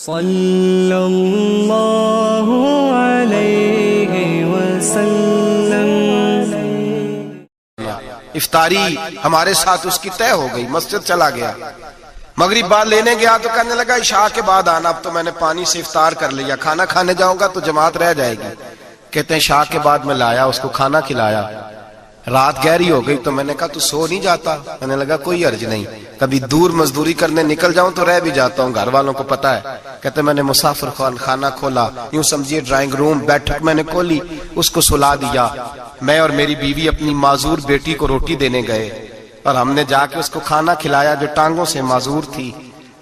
صلی اللہ علیہ وسلم۔ افطاری ہمارے ساتھ اس کی طے ہو گئی، مسجد چلا گیا، مغرب بعد لینے گیا تو کہنے لگا عشاء کے بعد آنا، اب تو میں نے پانی سے افطار کر لیا، کھانا کھانے جاؤں گا تو جماعت رہ جائے گی۔ کہتے ہیں عشاء کے بعد میں لایا، اس کو کھانا کھلایا، رات گہری ہو گئی تو میں نے کہا تو سو نہیں جاتا؟ میں نے لگا کوئی عرض نہیں، کبھی دور مزدوری کرنے نکل جاؤں تو رہ بھی جاتا ہوں، گھر والوں کو پتا ہے۔ کہتے میں نے مسافر خانہ کھولا، یوں سمجھیے ڈرائنگ روم بیٹھک میں نے کھولی، اس کو سلا دیا، میں اور میری بیوی اپنی معذور بیٹی کو روٹی دینے گئے اور ہم نے جا کے اس کو کھانا کھلایا جو ٹانگوں سے معذور تھی،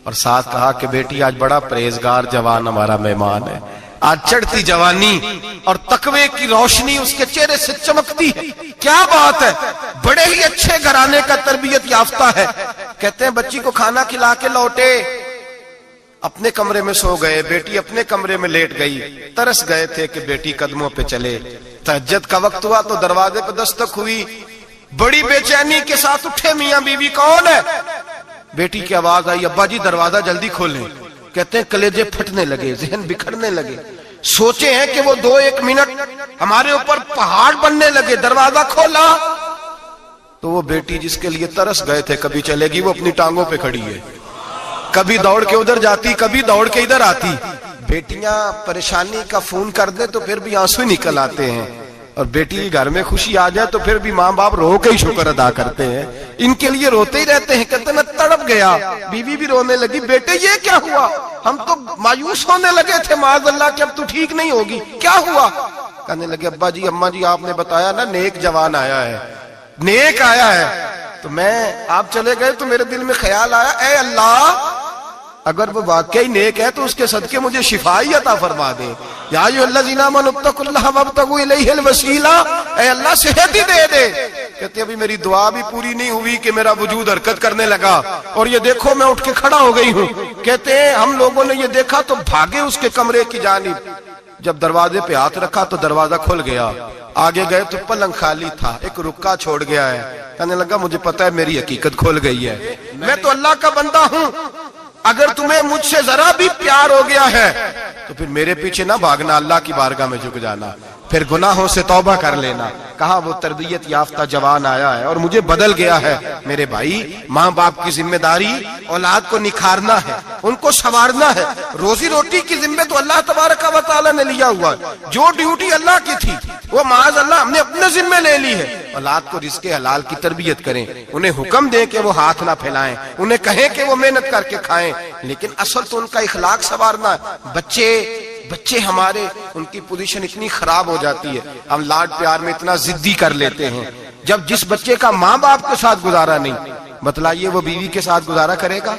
اور ساتھ کہا کہ بیٹی آج بڑا پرہیزگار جوان ہمارا مہمان ہے، آج چڑھتی جوانی اور تقوی کی روشنی اس کے چہرے سے چمکتی ہے، کیا بات ہے، بڑے ہی اچھے گھرانے کا تربیت یافتہ ہے۔ کہتے ہیں بچی کو کھانا کھلا کے لوٹے، اپنے کمرے میں سو گئے، بیٹی اپنے کمرے میں لیٹ گئی، ترس گئے تھے کہ بیٹی قدموں پہ چلے۔ تہجد کا وقت ہوا تو دروازے پہ دستک ہوئی، بڑی بے چینی کے ساتھ اٹھے میاں بیوی، کون ہے؟ بیٹی کی آواز آئی، ابا جی دروازہ جلدی کھولیں۔ کہتے ہیں کلیجے پھٹنے لگے، ذہن بکھرنے لگے، سوچے ہیں کہ وہ 2-1 منٹ ہمارے اوپر پہاڑ بننے لگے۔ دروازہ کھولا تو وہ بیٹی جس کے لیے ترس گئے تھے کبھی چلے گی، وہ اپنی ٹانگوں پہ کھڑی ہے، کبھی دوڑ کے ادھر جاتی، کبھی دوڑ کے ادھر آتی۔ بیٹیاں پریشانی کا فون کر دیں تو پھر بھی آنسو نکل آتے ہیں، اور بیٹی گھر میں خوشی آ جائے تو پھر بھی ماں باپ رو کے ہی شکر ادا کرتے ہیں، ان کے لیے روتے ہی رہتے ہیں۔ کہتے میں تڑپ گیا، بیوی بھی رونے لگی، بیٹے یہ کیا ہوا؟ ہم تو مایوس ہونے لگے تھے معاذ اللہ کہ اب تو ٹھیک نہیں ہوگی، کیا ہوا؟ کہنے لگے ابا جی اماں جی آپ نے بتایا نا نیک جوان آیا ہے، نیک آیا ہے، تو میں آپ چلے گئے تو میرے دل میں خیال آیا اے اللہ اگر وہ واقعی نیک ہے تو اس کے صدقے مجھے شفائی عطا فرما دے، یا ایھا الذین آمنوا اتقوا اللہ وابتغوا الیہ الوسیلہ، اے اللہ صحت ہی دے دے۔ کہتے ابھی میری دعا بھی پوری نہیں ہوئی کہ میرا وجود حرکت کرنے لگا، اور یہ دیکھو میں اٹھ کے کھڑا ہو گئی ہوں۔ کہتے ہیں ہم لوگوں نے یہ دیکھا تو بھاگے اس کے کمرے کی جانب، جب دروازے پہ ہاتھ رکھا تو دروازہ کھل گیا، آگے گئے تو پلنگ خالی تھا، ایک رکا چھوڑ گیا ہے۔ کہنے لگا مجھے پتا ہے میری حقیقت کھل گئی ہے، میں تو اللہ کا بندہ ہوں، اگر تمہیں مجھ سے ذرا بھی پیار ہو گیا ہے تو پھر میرے پیچھے نہ بھاگنا، اللہ کی بارگاہ میں جھک جانا، پھر گناہوں سے توبہ کر لینا۔ کہا وہ تربیت یافتہ جوان آیا ہے اور مجھے بدل گیا ہے۔ میرے بھائی ماں باپ کی ذمہ داری اولاد کو نکھارنا ہے، ان کو سنوارنا ہے، روزی روٹی کی ذمہ تو اللہ تبارک و تعالی نے لیا ہوا ہے، جو ڈیوٹی اللہ کی تھی وہ معاذ اللہ ہم نے اپنے ذمہ لے لی ہے۔ اولاد کو رزق حلال کی تربیت کریں، انہیں حکم دیں کہ وہ ہاتھ نہ پھیلائیں، انہیں کہیں کہ وہ محنت کر کے کھائیں، لیکن اصل تو ان کا اخلاق سنوارنا ہے۔ بچے ہمارے ان کی پوزیشن اتنی خراب ہو جاتی ہے، ہم لاڈ پیار میں اتنا ضدی کر لیتے ہیں، جب جس بچے کا ماں باپ کے ساتھ گزارا نہیں، بتلائیے وہ بیوی کے ساتھ گزارا کرے گا؟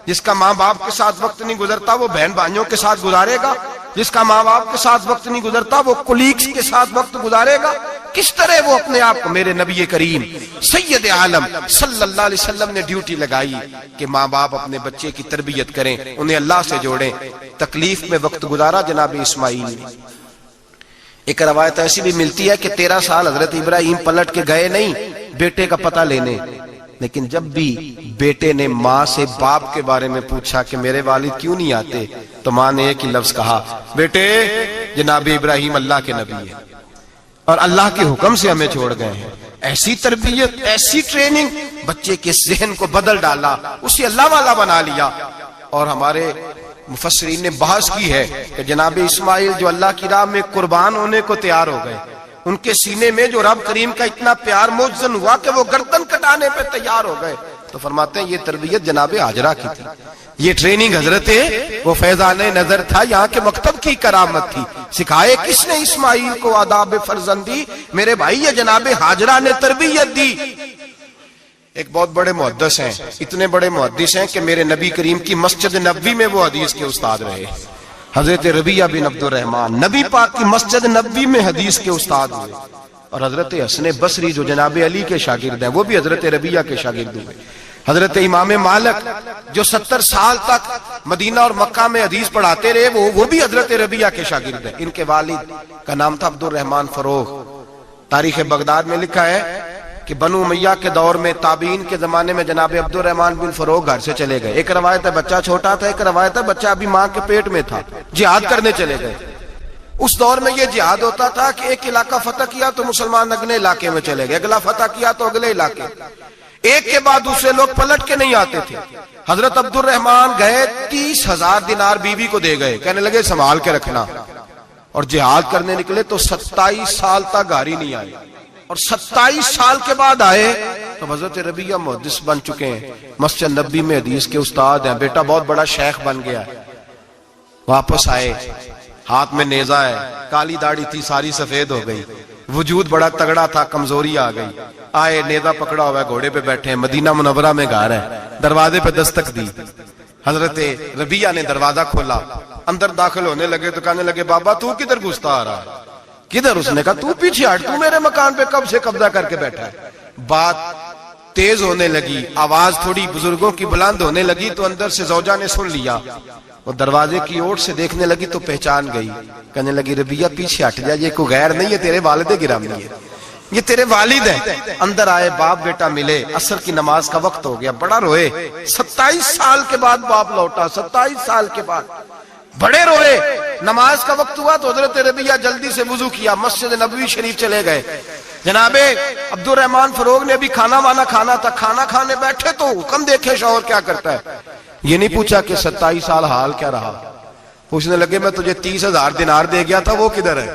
جس کا ماں باپ کے ساتھ وقت نہیں گزرتا وہ بہن بھائیوں کے ساتھ گزارے گا؟ جس کا ماں باپ کے ساتھ وقت نہیں گزرتا وہ کولیگز کے ساتھ وقت گزارے گا؟ کس طرح وہ اپنے آپ کو، میرے نبی کریم سید عالم صلی اللہ علیہ وسلم نے ڈیوٹی لگائی کہ ماں باپ اپنے بچے کی تربیت کریں، انہیں اللہ سے جوڑیں۔ تکلیف میں وقت گزارا جناب اسماعیل نے۔ ایک روایت ایسی بھی ملتی ہے کہ 13 سال حضرت ابراہیم پلٹ کے گئے نہیں بیٹے کا پتہ لینے، لیکن جب بھی بیٹے نے ماں سے باپ کے بارے میں پوچھا کہ میرے والد کیوں نہیں آتے تو ماں نے ایک ہی لفظ کہا، بیٹے جناب ابراہیم اللہ کے نبی ہے اور اللہ کے حکم سے ہمیں چھوڑ گئے ہیں۔ ایسی تربیت، ایسی ٹریننگ بچے کے ذہن کو بدل ڈالا، اسے اللہ والا بنا لیا۔ اور ہمارے مفسرین نے بحث کی ہے کہ جناب اسماعیل جو اللہ کی راہ میں قربان ہونے کو تیار ہو گئے، ان کے سینے میں جو رب کریم کا اتنا پیار موجزن ہوا کہ وہ گردن کٹانے پہ تیار ہو گئے، تو فرماتے ہیں یہ تربیت جناب ہاجرہ کی تھی، یہ ٹریننگ حضرت وہ فیضان نظر تھا، یہاں کے مکتب کی کرامت تھی۔ سکھائے کس نے اسماعیل کو آداب فرزندی؟ میرے بھائی یہ جناب ہاجرہ نے تربیت دی۔ ایک بہت بڑے محدث ہیں، اتنے بڑے محدث ہیں کہ میرے نبی کریم کی مسجد نبوی میں وہ حدیث کے استاد رہے، حضرت ربیعہ بن عبد الرحمن نبی پاک کی مسجد نبوی میں حدیث کے استاد ہوئے، اور حضرت حسن بصری جو جناب علی کے شاگرد ہیں وہ بھی حضرت ربیعہ کے شاگرد ہوئے، حضرت امام مالک جو 70 سال تک مدینہ اور مکہ میں حدیث پڑھاتے رہے وہ بھی حضرت ربیعہ کے شاگرد ہیں۔ ان کے والد کا نام تھا عبد الرحمن فروغ۔ تاریخ بغداد میں لکھا ہے کہ بنو امیہ کے دور میں تابعین کے زمانے میں جناب عبد الرحمن بن فروغ گھر سے چلے گئے. ایک روایت ہے بچہ چھوٹا تھا, ایک روایت ہے بچہ ابھی ماں کے پیٹ میں تھا, جہاد کرنے چلے گئے. اس دور میں یہ جہاد ہوتا تھا کہ ایک علاقہ فتح کیا تو مسلمان اگلے علاقے میں چلے گئے, اگلا فتح کیا تو اگلے علاقے, ایک کے بعد دوسرے لوگ پلٹ کے نہیں آتے تھے. حضرت عبد الرحمن گئے 30,000 دینار بیوی کو دے گئے, کہنے لگے سنبھال کے رکھنا, اور جہاد کرنے نکلے تو 27 سال تک گھر ہی نہیں آئے, اور 27 سال کے بعد آئے تو حضرت ربیہ محدث بن چکے ہیں, مسجد نبی میں حدیث کے استاد ہیں, بیٹا بہت بڑا شیخ بن گیا ہے. واپس آئے, ہاتھ میں نیزہ ہے, کالی داڑھی تھی ساری سفید ہو گئی, وجود بڑا تگڑا تھا, کمزوری آ گئی. آئے, نیزہ پکڑا ہوا ہے, گھوڑے پہ بیٹھے ہیں, مدینہ منورہ میں گھر ہے, دروازے پہ دستک دی. حضرت ربیہ نے دروازہ کھولا, اندر داخل ہونے لگے تو کہنے لگے بابا تو کدھر گھستا آ رہا ہے؟ کدھر؟ اس نے کہا تو پیچھے ہٹ, تو میرے مکان پہ کب سے قبضہ کر کے بیٹھا ہے. بات تیز ہونے لگی, آواز تھوڑی بزرگوں کی بلند ہونے لگی تو اندر سے زوجہ نے سن لیا. وہ دروازے کی اوٹ سے دیکھنے لگی تو پہچان گئی, کہنے لگی ربیہ پیچھے ہٹ جا, یہ کوئی غیر نہیں ہے, تیرے والد گرامی ہے, یہ تیرے والد ہیں. اندر آئے, باپ بیٹا ملے, عصر کی نماز کا وقت ہو گیا, بڑا روئے. 27 سال کے بعد باپ لوٹا, 27 سال کے بعد بڑے روئے. نماز کا وقت ہوا تو حضرت ربیہ جلدی سے وضو کیا, مسجد نبوی شریف چلے گئے. جناب عبد الرحمن فروغ نے ابھی کھانا وانا کھانا تھا, کھانا کھانے بیٹھے تو حکم دیکھے شوہر کیا کرتا ہے. یہ نہیں پوچھا کہ 27 سال حال کیا رہا, پوچھنے لگے میں تجھے 30,000 دینار دے گیا تھا, وہ کدھر ہے؟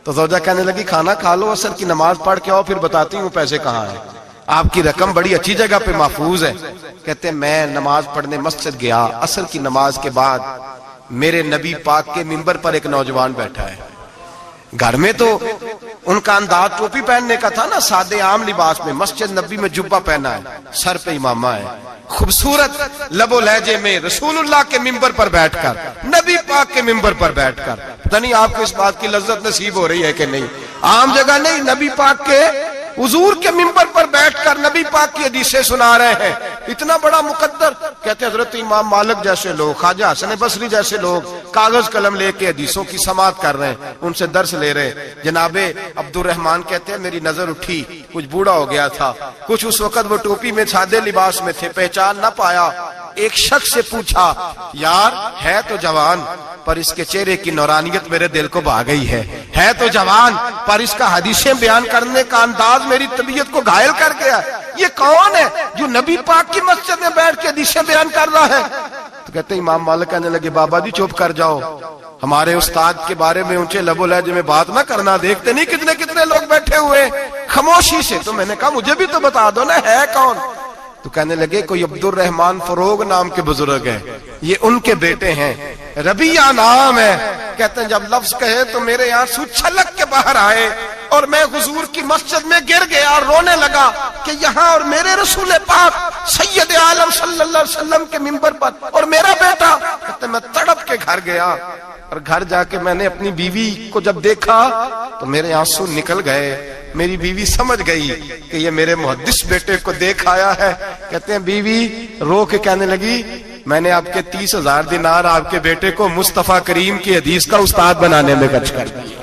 تو زوجہ کہنے لگی کھانا کھا لو, عصر کی نماز پڑھ کے آؤ, پھر بتاتی ہوں پیسے کہاں ہیں, آپ کی رقم بڑی اچھی جگہ پہ محفوظ ہے. کہتے ہیں میں نماز پڑھنے مسجد گیا, عصر کی نماز کے بعد میرے نبی پاک کے منبر پر ایک نوجوان بیٹھا ہے. گھر میں تو ان کا انداز ٹوپی پہننے کا تھا نا, سادے عام لباس میں, مسجد نبی میں جبہ پہنا ہے, سر پہ امامہ ہے, خوبصورت لب و لہجے میں رسول اللہ کے منبر پر بیٹھ کر, نبی پاک کے منبر پر بیٹھ کر, پتہ نہیں آپ کو اس بات کی لذت نصیب ہو رہی ہے کہ نہیں, عام جگہ نہیں, نبی پاک کے حضور کے منبر پر بیٹھ کر نبی پاک کی حدیثیں سنا رہے ہیں. اتنا بڑا مقدر. کہتے ہیں حضرت امام مالک جیسے لوگ, خواجہ حسن بصری جیسے لوگ کاغذ قلم لے کے حدیثوں کی سماعت کر رہے ہیں, ان سے درس لے رہے ہیں. جناب عبد الرحمن کہتے ہیں میری نظر اٹھی, کچھ بوڑھا ہو گیا تھا, کچھ اس وقت وہ ٹوپی میں سادے لباس میں تھے, پہچان نہ پایا. ایک شخص سے پوچھا یار ہے تو جوان پر اس کے چہرے کی نورانیت میرے دل کو بھا گئی ہے تو جوان پر اس کا حدیثیں بیان کرنے کا انداز میری طبیعت کو گھائل کر گیا. یہ کون ہے جو نبی پاک کی مسجد میں بیٹھ کے حدیثیں بیان کر رہا ہے؟ تو کہتے ہیں امام مالک کہنے لگے بابا جی چپ کر جاؤ, ہمارے استاد کے بارے میں اونچے لب و لہجے میں بات نہ کرنا, دیکھتے نہیں کتنے کتنے لوگ بیٹھے ہوئے خاموشی سے. تو میں نے کہا مجھے بھی تو بتا دو نا ہے کون. تو کہنے لگے کوئی عبد الرحمن فروغ نام کے بزرگ ہیں, یہ ان کے بیٹے ہیں, ربیہ نام ہے. کہتے ہیں جب لفظ کہے تو میرے آنسو چھلک کے باہر آئے اور میں حضور کی مسجد میں گر گیا اور رونے لگا کہ یہاں اور میرے رسول پاک سید عالم صلی اللہ علیہ وسلم کے منبر پر اور میرا بیٹا. کہتے ہیں میں تڑپ کے گھر گیا اور گھر جا کے میں نے اپنی بیوی کو جب دیکھا تو میرے آنسو نکل گئے. میری بیوی سمجھ گئی کہ یہ میرے محدث بیٹے کو دیکھ آیا ہے. کہتے ہیں بیوی رو کے کہنے لگی میں نے آپ کے 30,000 دینار آپ کے بیٹے کو مصطفیٰ کریم کی حدیث کا استاد بنانے میں خرچ کر دیے.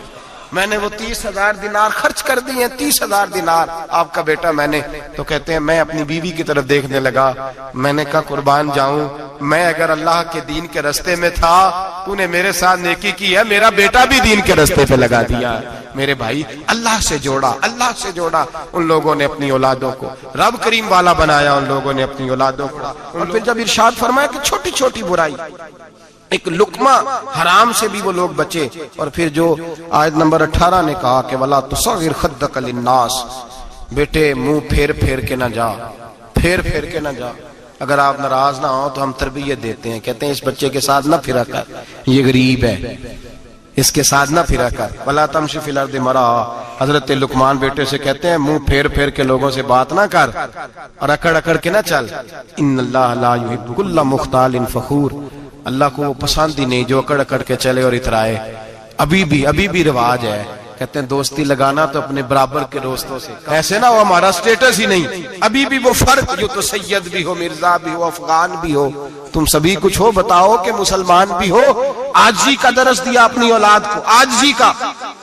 میں نے وہ 30,000 دینار خرچ کر دیے, 30,000 دینار آپ کا بیٹا میں نے. تو کہتے ہیں میں اپنی بیوی کی طرف دیکھنے لگا, میں نے کہا قربان جاؤں, میں اگر اللہ کے دین کے رستے میں تھا تو نے میرے ساتھ نیکی کی ہے, میرا بیٹا بھی دین کے رستے پہ لگا دیا. میرے بھائی اللہ سے جوڑا ان لوگوں نے اپنی اولادوں کو, رب کریم والا بنایا ان لوگوں نے اپنی اولادوں کو. اور پھر جب ارشاد فرمایا کہ چھوٹی چھوٹی برائی, ایک لقمہ حرام سے بھی وہ لوگ بچے. اور پھر جو آیت نمبر 18 نے کہا کہ وَلَا تُصَغِّرْ خَدَّكَ لِلنَّاسِ, بیٹے منہ پھیر کے نہ جا, پھیر کے نہ جا. اگر آپ ناراض نہ ہو تو ہم تربیت دیتے ہیں, کہتے ہیں اس بچے کے ساتھ نہ پھرا کر, یہ غریب ہے, اس کے ساتھ نہ پھرا کر. وَلَا تَمْشِ فِي الْأَرْضِ مَرَحًا, حضرت لقمان بیٹے سے کہتے ہیں منہ پھیر کے لوگوں سے بات نہ کر اور اکڑ کے نہ چل. إِنَّ اللَّهَ لَا يُحِبُّ كُلَّ مُخْتَالٍ فَخُورٍ, اللہ کو وہ پسند ہی نہیں جو اکڑ کے چلے اور اترائے. ابھی بھی رواج ہے, کہتے ہیں دوستی لگانا تو اپنے برابر کے دوستوں سے, ایسے نہ ہو ہمارا سٹیٹس ہی نہیں. ابھی بھی وہ فرق, جو تو سید بھی ہو, مرزا بھی ہو, افغان بھی ہو, تم سبھی کچھ ہو, بتاؤ کہ مسلمان بھی ہو. آجزی کا درس دیا اپنی اولاد کو, آجزی کا.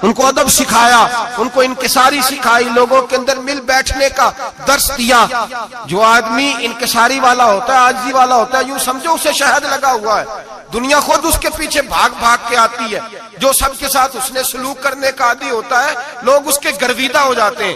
ان کو ادب سکھایا، ان کو انکساری سکھائی، لوگوں کے اندر مل بیٹھنے کا درس دیا۔ جو آدمی انکساری والا ہوتا ہے، عاجزی والا ہوتا ہے، یوں سمجھو اسے شہد لگا ہوا ہے، دنیا خود اس کے پیچھے بھاگ بھاگ کے آتی ہے۔ جو سب کے ساتھ اس نے سلوک کرنے کا عادی ہوتا ہے، لوگ اس کے گرویدہ ہو جاتے ہیں۔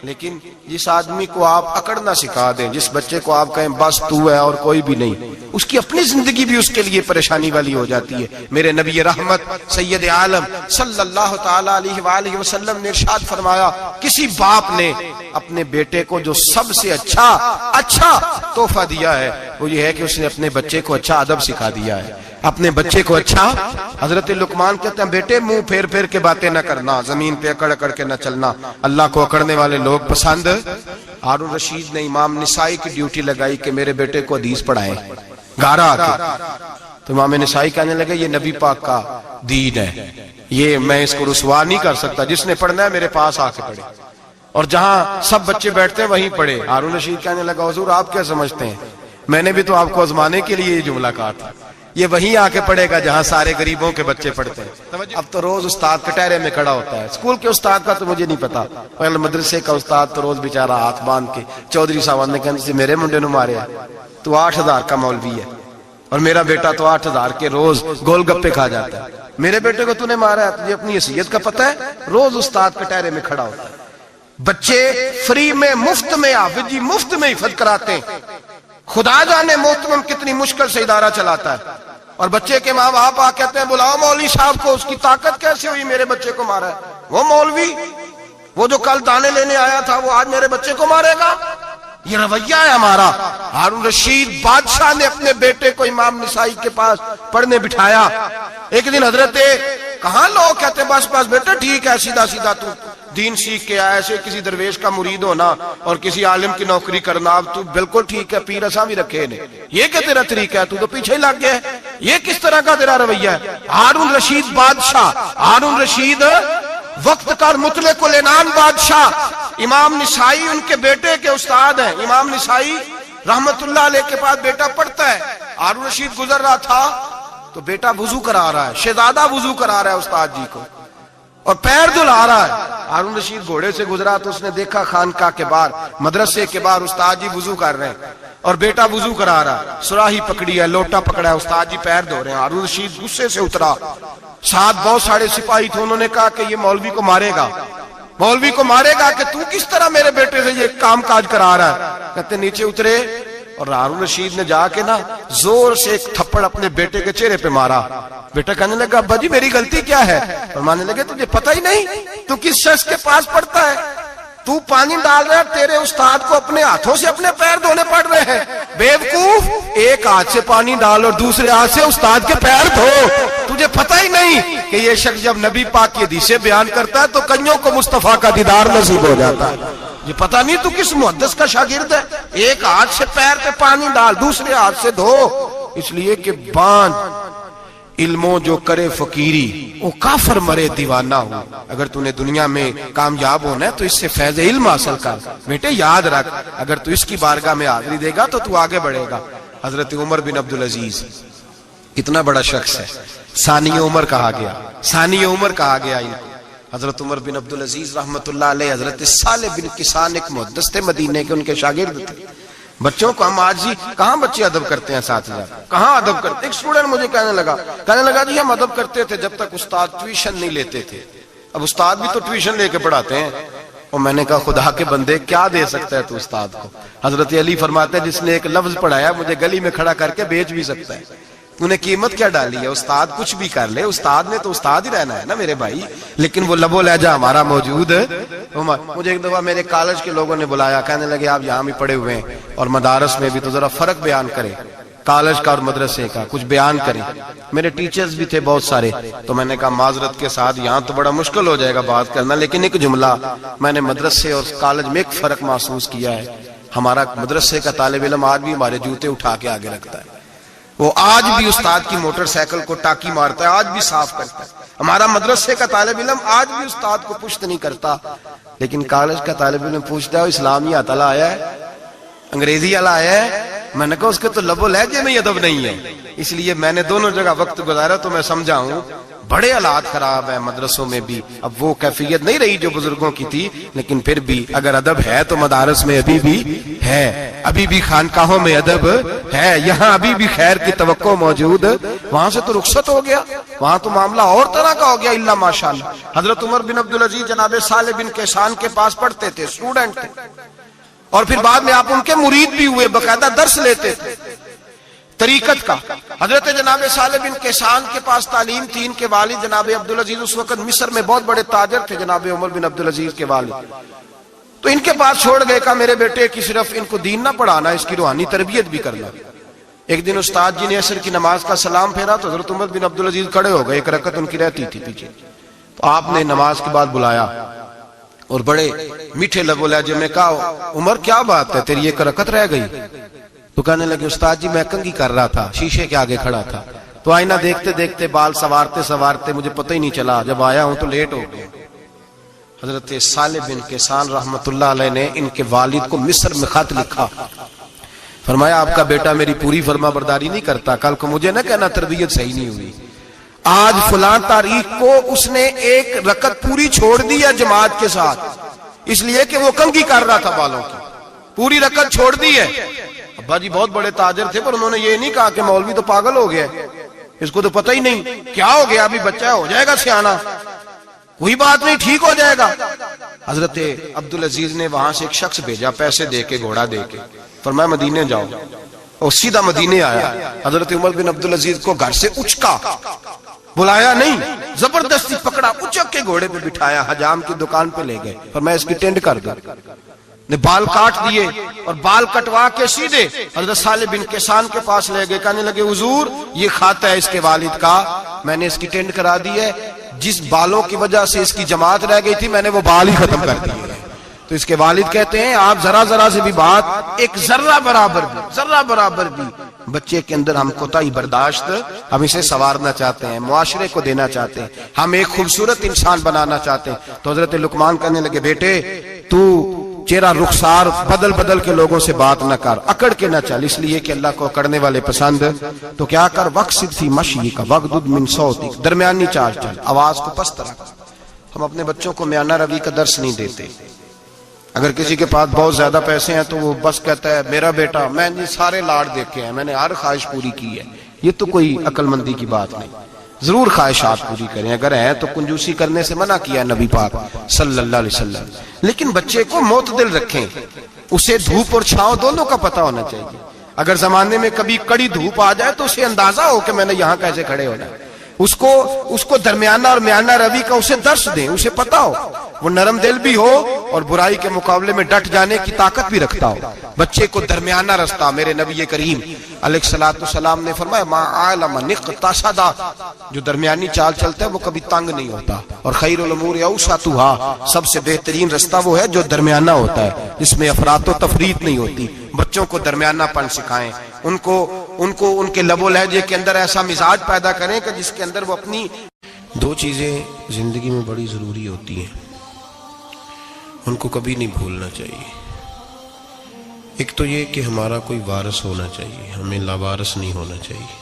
لیکن جس آدمی کو آپ اکڑنا سکھا دیں، جس بچے کو آپ کہیں بس تو ہے اور کوئی بھی نہیں، اس کی اپنی زندگی بھی اس کے لیے پریشانی والی ہو جاتی ہے۔ میرے نبی رحمت سید عالم صلی اللہ تعالی علیہ وآلہ وسلم نے ارشاد فرمایا، کسی باپ نے اپنے بیٹے کو جو سب سے اچھا تحفہ دیا ہے وہ یہ ہے کہ اس نے اپنے بچے کو اچھا ادب سکھا دیا ہے، اپنے بچے کو اچھا۔ حضرت لقمان کہتے ہیں بیٹے منہ پھیر پھیر کے باتیں نہ کرنا، زمین پہ اکڑ اکڑ کے نہ چلنا، اللہ کو اکڑنے والے لوگ پسند۔ ہارون رشید نے امام نسائی کی ڈیوٹی لگائی کہ میرے بیٹے کو حدیث پڑھائیں گھر آ کے، تو امام نسائی کہنے لگے یہ نبی پاک کا دین ہے، یہ میں اس کو رسوا نہیں کر سکتا، جس نے پڑھنا ہے میرے پاس آ کے پڑھے، اور جہاں سب بچے بیٹھتے ہیں وہیں پڑھے۔ ہارون رشید کہنے لگا حضور آپ کیا سمجھتے ہیں، میں نے بھی تو آپ کو آزمانے کے لیے یہ جملہ کہا تھا، یہ وہیں آ کے پڑھے گا جہاں سارے غریبوں کے بچے پڑھتے ہیں۔ اب تو روز استاد کٹہرے میں کھڑا ہوتا ہے، اسکول کے استاد کا تو مجھے نہیں پتا، پہلے مدرسے کا استاد تو روز بیچارہ ہاتھ باندھ کے چودھری صاحب نے کہنے سے میرے منڈے نو مارے تو 8,000 کا مولوی ہے، اور میرا بیٹا تو 8,000 کے روز گول گپے کھا جاتا ہے، میرے بیٹے کو تو نے مارا ہے، تجھے اپنی حیثیت کا پتہ ہے؟ روز استاد کٹہرے میں کھڑا ہوتا ہے۔ بچے فری میں مفت میں حافظ جی مفت میں حفظ کراتے ہیں، خدا جانے محترم کتنی مشکل سے ادارہ چلاتا ہے، اور بچے کے ماں باپ آ کہتے ہیں بلاؤ مولوی صاحب کو، اس کی طاقت کیسے ہوئی میرے بچے کو مارا ہے؟ وہ مولوی وہ جو کل دانے لینے آیا تھا وہ آج میرے بچے کو مارے گا؟ یہ رویہ ہے ہمارا۔ ہارون رشید بادشاہ نے اپنے بیٹے کو امام نسائی کے پاس پڑھنے بٹھایا۔ ایک دن حضرت کہاں لوگ کہتے بس بس بیٹا ٹھیک ہے، سیدھا سیدھا تو دین سیکھ کے آیا، ایسے کسی درویش کا مرید ہونا اور کسی عالم کی نوکری کرنا، اب تو بالکل ٹھیک ہے، پیر اساں بھی رکھے نے، یہ کہ تیرا طریقہ ہے، تو پیچھے ہی لگ گیا ہے، یہ کس طرح کا تیرا رویہ ہے؟ ہارون رشید بادشاہ، ہارون رشید وقت کا مطلق العنان بادشاہ، امام نسائی ان کے بیٹے کے استاد ہیں، امام نسائی رحمت اللہ علیہ کے پاس بیٹا پڑھتا ہے۔ ہارون رشید گزر رہا تھا تو بیٹا وضو کرا رہا ہے، شہزادہ وضو کرا رہا ہے استاد جی کو، اور پیر دھلا رہا ہے۔ ہارون رشید گھوڑے سے گزرا تو اس نے دیکھا خانقاہ کے باہر، مدرسے کے باہر استاد جی وضو کر رہے ہیں اور بیٹا وضو کرا رہا ہے، سراہی پکڑی ہے، لوٹا پکڑا ہے، استاد جی پیر دھو رہے ہیں۔ ہارون رشید غصے سے اترا، ساتھ بہت سارے سپاہی تھے، انہوں نے کہا کہ یہ مولوی کو مارے گا، مولوی کو مارے گا کہ تو کس طرح میرے بیٹے سے یہ کام کاج کرا رہا ہے؟ کہتے نیچے اترے اور ہارون رشید نے جا کے نا زور سے ایک تھپڑ اپنے بیٹے کے چہرے پہ مارا۔ بیٹا کہنے لگا ابا جی میری غلطی کیا ہے؟ فرمانے لگے تجھے پتہ ہی نہیں تو کس شخص کے پاس پڑھتا ہے؟ تو پانی ڈال رہا ہے، تیرے استاد کو اپنے ہاتھوں سے اپنے پیر دھونے پڑ رہے ہیں۔ بیوقوف، ایک ہاتھ سے پانی ڈال اور دوسرے ہاتھ سے استاد کے پیر دھو، تجھے پتہ ہی نہیں کہ یہ شخص جب نبی پاک کی حدیثیں بیان کرتا ہے تو کئیوں کو مصطفیٰ کا دیدار نصیب ہو جاتا ہے۔ یہ پتہ نہیں تو کس محدث کا شاگرد ہے، ایک ہاتھ سے پیر پہ پانی ڈال دوسرے ہاتھ سے دھو، اس لیے کہ باندھ علموں جو کرے فقیری وہ کافر مرے دیوانہ ہو۔ اگر تو نے دنیا میں کامیاب ہونا ہے تو اس سے فیض علم حاصل کر، بیٹے یاد رکھ، اگر تو اس کی بارگاہ میں حاضری دے گا تو آگے بڑھے گا۔ حضرت عمر بن عبدالعزیز کتنا بڑا شخص ہے، ثانی عمر کہا گیا، ثانی عمر کہا گیا ان کو۔ حضرت عمر بن عبدالعزیز رحمت اللہ علیہ، حضرت صالح بن کسان ایک محدث تھے مدینے کے، ان کے شاگرد تھے۔ بچوں کو ہم آج ہی کہاں بچے ادب کرتے ہیں ساتھ جا کہاں ادب کرتے؟ ایک اسٹوڈنٹ مجھے کہنے لگا جی ہم ادب کرتے تھے جب تک استاد ٹیوشن نہیں لیتے تھے، اب استاد بھی تو ٹیوشن لے کے پڑھاتے ہیں۔ اور میں نے کہا خدا کے بندے کیا دے سکتا ہے تو استاد کو؟ حضرت علی فرماتے ہیں جس نے ایک لفظ پڑھایا مجھے گلی میں کھڑا کر کے بیچ بھی سکتا ہے، تو نے قیمت کیا ڈالی ہے؟ استاد کچھ بھی کر لے، استاد نے تو استاد ہی رہنا ہے نا میرے بھائی، لیکن وہ لب و لہجہ ہمارا موجود ہے۔ مجھے ایک دفعہ میرے کالج کے لوگوں نے بلایا، کہنے لگے آپ یہاں بھی پڑھے ہوئے ہیں اور مدارس میں بھی، تو ذرا فرق بیان کریں کالج کا اور مدرسے کا، کچھ بیان کریں۔ میرے ٹیچرز بھی تھے بہت سارے، تو میں نے کہا معذرت کے ساتھ یہاں تو بڑا مشکل ہو جائے گا بات کرنا، لیکن ایک جملہ میں نے مدرسے اور کالج میں ایک فرق محسوس کیا ہے، ہمارا مدرسے کا طالب علم آج بھی ہمارے جوتے اٹھا کے آگے رکھتا ہے، وہ آج بھی استاد کی موٹر سائیکل کو ٹاکی مارتا ہے، آج بھی صاف کرتا ہے۔ ہمارا مدرسے کا طالب علم آج بھی استاد کو پشت نہیں کرتا، لیکن کالج کا طالب علم پوچھتا ہے اسلامی تعالیٰ آیا ہے، انگریزی والا آیا ہے؟ میں نے کہا اس کے تو لب و لہجے میں ادب نہیں ہے۔ اس لیے میں نے دونوں جگہ وقت گزارا تو میں سمجھا ہوں بڑے حالات خراب ہے مدرسوں میں بھی. اب وہ کیفیت نہیں رہی جو بزرگوں کی تھی, لیکن پھر بھی اگر ادب ہے تو مدارس میں ابھی بھی ہے, ابھی بھی خانقاہوں میں ادب ہے, یہاں ابھی بھی خیر کی توقع موجود. وہاں سے تو رخصت ہو گیا, وہاں تو معاملہ اور طرح کا ہو گیا الا ماشاءاللہ. حضرت عمر بن عبدالعزیز جناب صالح بن کیسان کے پاس پڑھتے تھے, اسٹوڈنٹ تھے, اور پھر بعد میں آپ ان کے مرید بھی ہوئے, باقاعدہ درس لیتے تھے طریقت کا. حضرت جناب صالح بن کیسان کے پاس تعلیم تھی. ان کے والد جناب عبدالعزیز اس وقت مصر میں بہت بڑے تاجر تھے, جناب عمر بن عبدالعزیز کے والد. تو ان کے پاس چھوڑ گئے, کہا میرے بیٹے کی صرف ان کو دین نہ پڑھانا, اس کی روحانی تربیت بھی کرنا. ایک دن استاد جی نے عصر کی نماز کا سلام پھیرا تو حضرت عمر بن عبدالعزیز کھڑے ہو گئے, ایک رکعت ان کی رہتی تھی پیچھے. تو آپ نے نماز کے بعد بلایا اور بڑے میٹھے لب و لہجے میں کہا, عمر کیا بات ہے, تیری ایک رکعت رہ گئی؟ تو کہنے لگے, استاد جی میں کنگھی کر رہا تھا, شیشے کے آگے کھڑا تھا, تو آئینہ دیکھتے دیکھتے بال سوارتے سوارتے مجھے پتہ ہی نہیں چلا, جب آیا ہوں تو لیٹ ہو گیا. حضرت صالح بن کیسان رحمت اللہ علیہ نے ان کے والد کو مصر میں خط لکھا, فرمایا آپ کا بیٹا میری پوری فرما برداری نہیں کرتا, کل کو مجھے نہ کہنا تربیت صحیح نہیں ہوئی. آج فلاں تاریخ کو اس نے ایک رکعت پوری چھوڑ دی ہے جماعت کے ساتھ, اس لیے کہ وہ کنگھی کر رہا تھا بالوں کی, پوری رکعت چھوڑ دی ہے. ابا جی بہت بڑے تاجر تھے, پر انہوں نے یہ نہیں کہا کہ مولوی تو پاگل ہو گیا, اس کو تو پتہ ہی نہیں کیا ہو گیا, ابھی بچہ ہو جائے گا سیانا, کوئی بات نہیں ٹھیک ہو جائے گا. حضرت عبدالعزیز نے وہاں سے ایک شخص بھیجا, پیسے دے کے, گھوڑا دے کے, فرمایا مدینے جاؤ, اور سیدھا مدینے آیا. حضرت عمر بن عبدالعزیز کو گھر سے اچکا, بلایا نہیں, زبردستی پکڑا, اچک کے گھوڑے پہ بٹھایا, حجام کی دکان پہ لے گئے, فرمایا اس کی ٹینڈ کر دو. نے بال کاٹ دیے اور بال کٹوا کے سیدھے حضرت صالح بن کیسان کے پاس لے گئے. کہنے لگے, حضور یہ کھاتا ہے اس کے والد کا, میں نے اس کی ٹینڈ کرا دی ہے, جس بالوں کی وجہ سے اس کی جماعت رہ گئی تھی میں نے وہ بال ہی ختم کر دیے. تو اس کے والد کہتے ہیں, آپ ذرا ذرا سے بھی بات, ایک ذرہ برابر بھی بچے کے اندر ہم کوتاہی برداشت, ہم اسے سنوارنا چاہتے ہیں, معاشرے کو دینا چاہتے ہیں, ہم ایک خوبصورت انسان بنانا چاہتے ہیں. تو حضرت لقمان کہنے لگے, بیٹے تو چہرہ رخسار بدل بدل کے لوگوں سے بات نہ کر, اکڑ کے نہ چل, اس لیے کہ اللہ کو اکڑنے والے پسند. تو کیا کر, وقصد فی مشی کا وغضض من صوتک, درمیانی چال چل, آواز کو پست رکھ. ہم اپنے بچوں کو میانہ روی کا درس نہیں دیتے. اگر کسی کے پاس بہت زیادہ پیسے ہیں تو وہ بس کہتا ہے میرا بیٹا, میں نے سارے لاڑ دیکھے ہیں, میں نے ہر خواہش پوری کی ہے. یہ تو کوئی عقل مندی کی بات نہیں. ضرور خواہشات پوری کریں, اگر ہیں تو کنجوسی کرنے سے منع کیا نبی پاک صلی اللہ علیہ وسلم, لیکن بچے کو معتدل رکھیں, اسے دھوپ اور چھاؤں دونوں کا پتہ ہونا چاہیے. اگر زمانے میں کبھی کڑی دھوپ آ جائے تو اسے اندازہ ہو کہ میں نے یہاں کیسے کھڑے ہونا ہے. اس کو درمیانہ اور میانہ روی کا اسے درس دیں, اسے پتہ ہو, وہ نرم دل بھی ہو اور برائی کے مقابلے میں ڈٹ جانے کی طاقت بھی رکھتا ہو. بچے کو درمیانہ رستہ, میرے نبی کریم علیہ الصلوۃ والسلام نے فرمایا, ما علم نقتصد, جو درمیانی چال چلتا ہے وہ کبھی تنگ نہیں ہوتا. اور خیر الامور اوسطھا, سب سے بہترین رستہ وہ ہے جو درمیانہ ہوتا ہے, جس میں افراط و تفریط نہیں ہوتی. بچوں کو درمیانہ پن سکھائیں, ان کو ان کے لب و لہجے کے اندر ایسا مزاج پیدا کریں کہ جس کے اندر وہ اپنی. دو چیزیں زندگی میں بڑی ضروری ہوتی ہیں, ان کو کبھی نہیں بھولنا چاہیے. ایک تو یہ کہ ہمارا کوئی وارث ہونا چاہیے, ہمیں لاوارث نہیں ہونا چاہیے.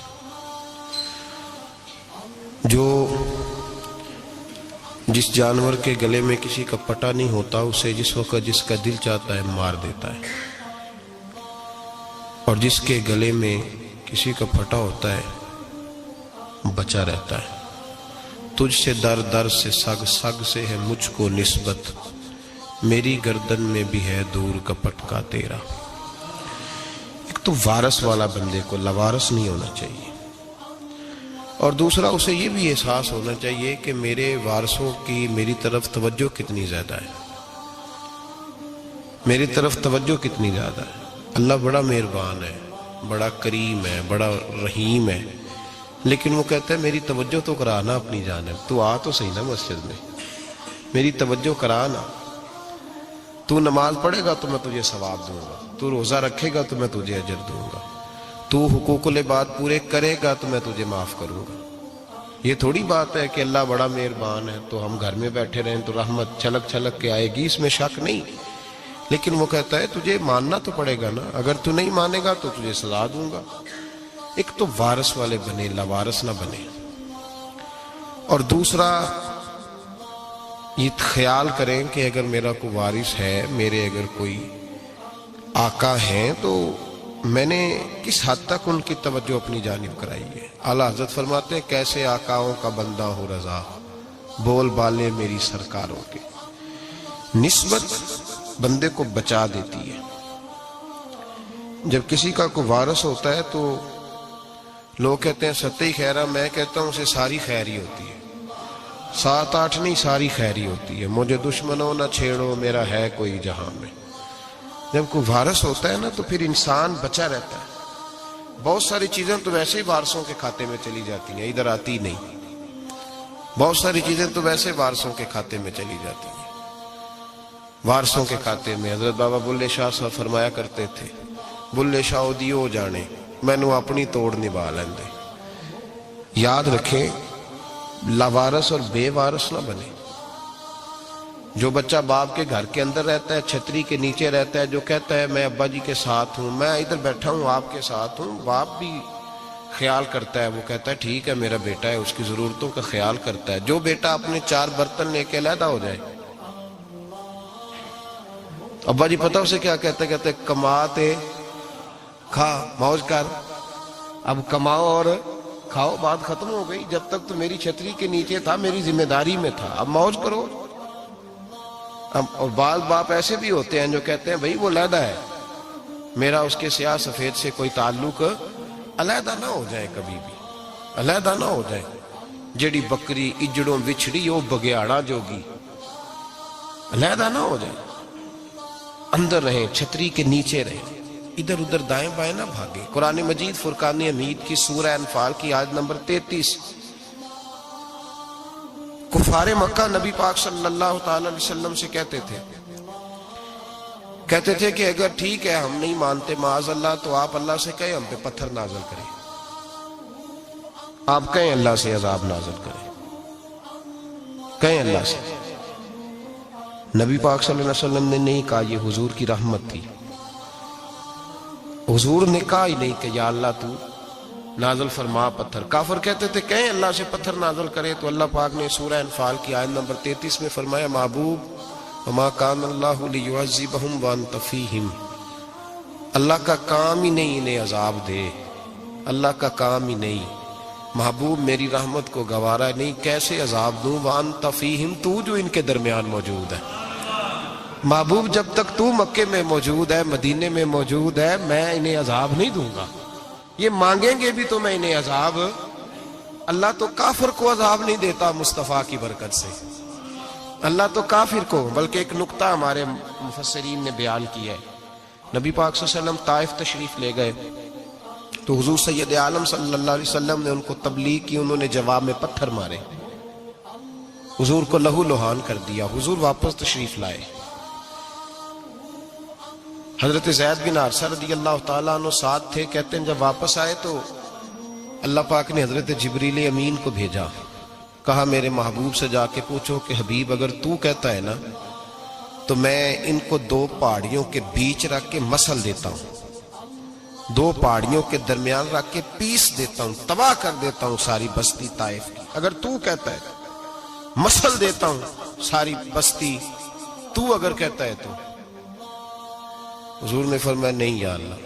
جس جانور کے گلے میں کسی کا پٹا نہیں ہوتا, اسے جس وقت جس کا دل چاہتا ہے مار دیتا ہے, اور جس کے گلے میں کسی کا پھٹا ہوتا ہے بچا رہتا ہے. تجھ سے در در سے سگ, سگ سے ہے مجھ کو نسبت, میری گردن میں بھی ہے دور کا پٹکا تیرا. ایک تو وارث والا بندے کو لوارث نہیں ہونا چاہیے, اور دوسرا اسے یہ بھی احساس ہونا چاہیے کہ میرے وارثوں کی میری طرف توجہ کتنی زیادہ ہے, میری طرف توجہ کتنی زیادہ ہے. اللہ بڑا مہربان ہے, بڑا کریم ہے, بڑا رحیم ہے, لیکن وہ کہتا ہے میری توجہ تو کرانا اپنی جانب, تو آ تو صحیح نا مسجد میں, میری توجہ کرانا. تو نماز پڑھے گا تو میں تجھے ثواب دوں گا, تو روزہ رکھے گا تو میں تجھے اجر دوں گا, تو حقوق العباد پورے کرے گا تو میں تجھے معاف کروں گا. یہ تھوڑی بات ہے کہ اللہ بڑا مہربان ہے تو ہم گھر میں بیٹھے رہیں تو رحمت چھلک چھلک کے آئے گی, اس میں شک نہیں. لیکن وہ کہتا ہے تجھے ماننا تو پڑے گا نا, اگر تو نہیں مانے گا تو تجھے سزا دوں گا. ایک تو وارث والے بنے, لاوارث نہ بنے. اور دوسرا یہ خیال کریں کہ اگر میرا کوئی وارث ہے، میرے اگر کوئی آقا ہیں، تو میں نے کس حد تک ان کی توجہ اپنی جانب کرائی ہے۔ اعلیٰ حضرت فرماتے ہیں کیسے آقاؤں کا بندہ ہو رضا، بول بالے میری سرکاروں کے۔ نسبت بندے کو بچا دیتی ہے۔ جب کسی کا کوئی وارث ہوتا ہے تو لوگ کہتے ہیں ستّی خیرہ، میں کہتا ہوں اسے ساری خیر ہی ہوتی ہے، 7-8 نہیں، ساری خیر ہی ہوتی ہے۔ مجھے دشمنوں نہ چھیڑو، میرا ہے کوئی جہاں میں۔ جب کوئی وارث ہوتا ہے نا تو پھر انسان بچا رہتا ہے۔ بہت ساری چیزیں تو ویسے ہی وارثوں کے کھاتے میں چلی جاتی ہیں، ادھر آتی نہیں۔ بہت ساری چیزیں تو ویسے وارثوں کے کھاتے میں چلی جاتی ہیں۔ وارثوں کے کھاتے میں حضرت بابا بلے شاہ صاحب فرمایا کرتے تھے، بلے شاہ دیو جانے مینوں اپنی توڑ نبھا لیندے۔ یاد رکھیں لاوارث اور بے وارث نہ بنے۔ جو بچہ باپ کے گھر کے اندر رہتا ہے، چھتری کے نیچے رہتا ہے، جو کہتا ہے میں ابا جی کے ساتھ ہوں، میں ادھر بیٹھا ہوں آپ کے ساتھ ہوں، باپ بھی خیال کرتا ہے، وہ کہتا ہے ٹھیک ہے میرا بیٹا ہے، اس کی ضرورتوں کا خیال کرتا ہے۔ جو بیٹا اپنے 4 برتن لے کے علیحدہ ہو جائے، ابا جی پتہ اسے کیا کہتے کہتے کماتے کھا موج کر، اب کماؤ اور کھاؤ، بات ختم ہو گئی۔ جب تک تو میری چھتری کے نیچے تھا، میری ذمہ داری میں تھا، اب موج کرو۔ اور بعض باپ ایسے بھی ہوتے ہیں جو کہتے ہیں بھئی وہ علیحدہ ہے، میرا اس کے سیاہ سفید سے کوئی تعلق، علیحدہ نہ ہو جائے، کبھی بھی علیحدہ نہ ہو جائے۔ جڑی بکری اجڑوں وچھڑی وہ بگیاڑا جوگی، علیحدہ نہ ہو جائے، اندر رہیں، چھتری کے نیچے رہیں، ادھر ادھر دائیں بائیں نہ بھاگیں۔ قرآن مجید فرقان حمید کی سورہ انفال کی آیت نمبر 33، کفار مکہ نبی پاک صلی اللہ تعالی علیہ وسلم سے کہتے تھے کہ اگر ٹھیک ہے ہم نہیں مانتے معاذ اللہ، تو آپ اللہ سے کہیں ہم پہ پتھر نازل کریں، آپ کہیں اللہ سے عذاب نازل کریں، کہیں اللہ سے۔ نبی پاک صلی اللہ علیہ وسلم نے نہیں کہا، یہ حضور کی رحمت تھی۔ حضور نے کہا ہی نہیں کہ یا اللہ تو نازل فرما پتھر۔ کافر کہتے تھے کہیں اللہ سے پتھر نازل کرے، تو اللہ پاک نے سورہ انفال کی آیت نمبر 33 میں فرمایا محبوب وما کان اللہ لیعذبہم وانت فیہم، اللہ کا کام ہی نہیں انہیں عذاب دے، اللہ کا کام ہی نہیں۔ محبوب میری رحمت کو گوارا نہیں، کیسے عذاب دوں، وانت فیہم، تو جو ان کے درمیان موجود ہے۔ محبوب جب تک تو مکے میں موجود ہے، مدینے میں موجود ہے، میں انہیں عذاب نہیں دوں گا۔ یہ مانگیں گے بھی تو میں انہیں عذاب، اللہ تو کافر کو عذاب نہیں دیتا مصطفیٰ کی برکت سے، اللہ تو کافر کو۔ بلکہ ایک نقطہ ہمارے مفسرین نے بیان کیا ہے، نبی پاک صلی اللہ علیہ وسلم طائف تشریف لے گئے تو حضور سید عالم صلی اللہ علیہ وسلم نے ان کو تبلیغ کی، انہوں نے جواب میں پتھر مارے، حضور کو لہو لہان کر دیا، حضور واپس تشریف لائے۔ حضرت زید بن حارثہ رضی اللہ تعالیٰ عنہ ساتھ تھے، کہتے ہیں جب واپس آئے تو اللہ پاک نے حضرت جبریل امین کو بھیجا، کہا میرے محبوب سے جا کے پوچھو کہ حبیب اگر تو کہتا ہے نا تو میں ان کو 2 پہاڑیوں کے بیچ رکھ کے مسل دیتا ہوں، 2 پہاڑیوں کے درمیان رکھ کے پیس دیتا ہوں، تباہ کر دیتا ہوں ساری بستی طائف کی۔ اگر تو کہتا ہے مسل دیتا ہوں ساری بستی، تو اگر کہتا ہے تو۔ حضور نے فرمایا نہیں یا اللہ،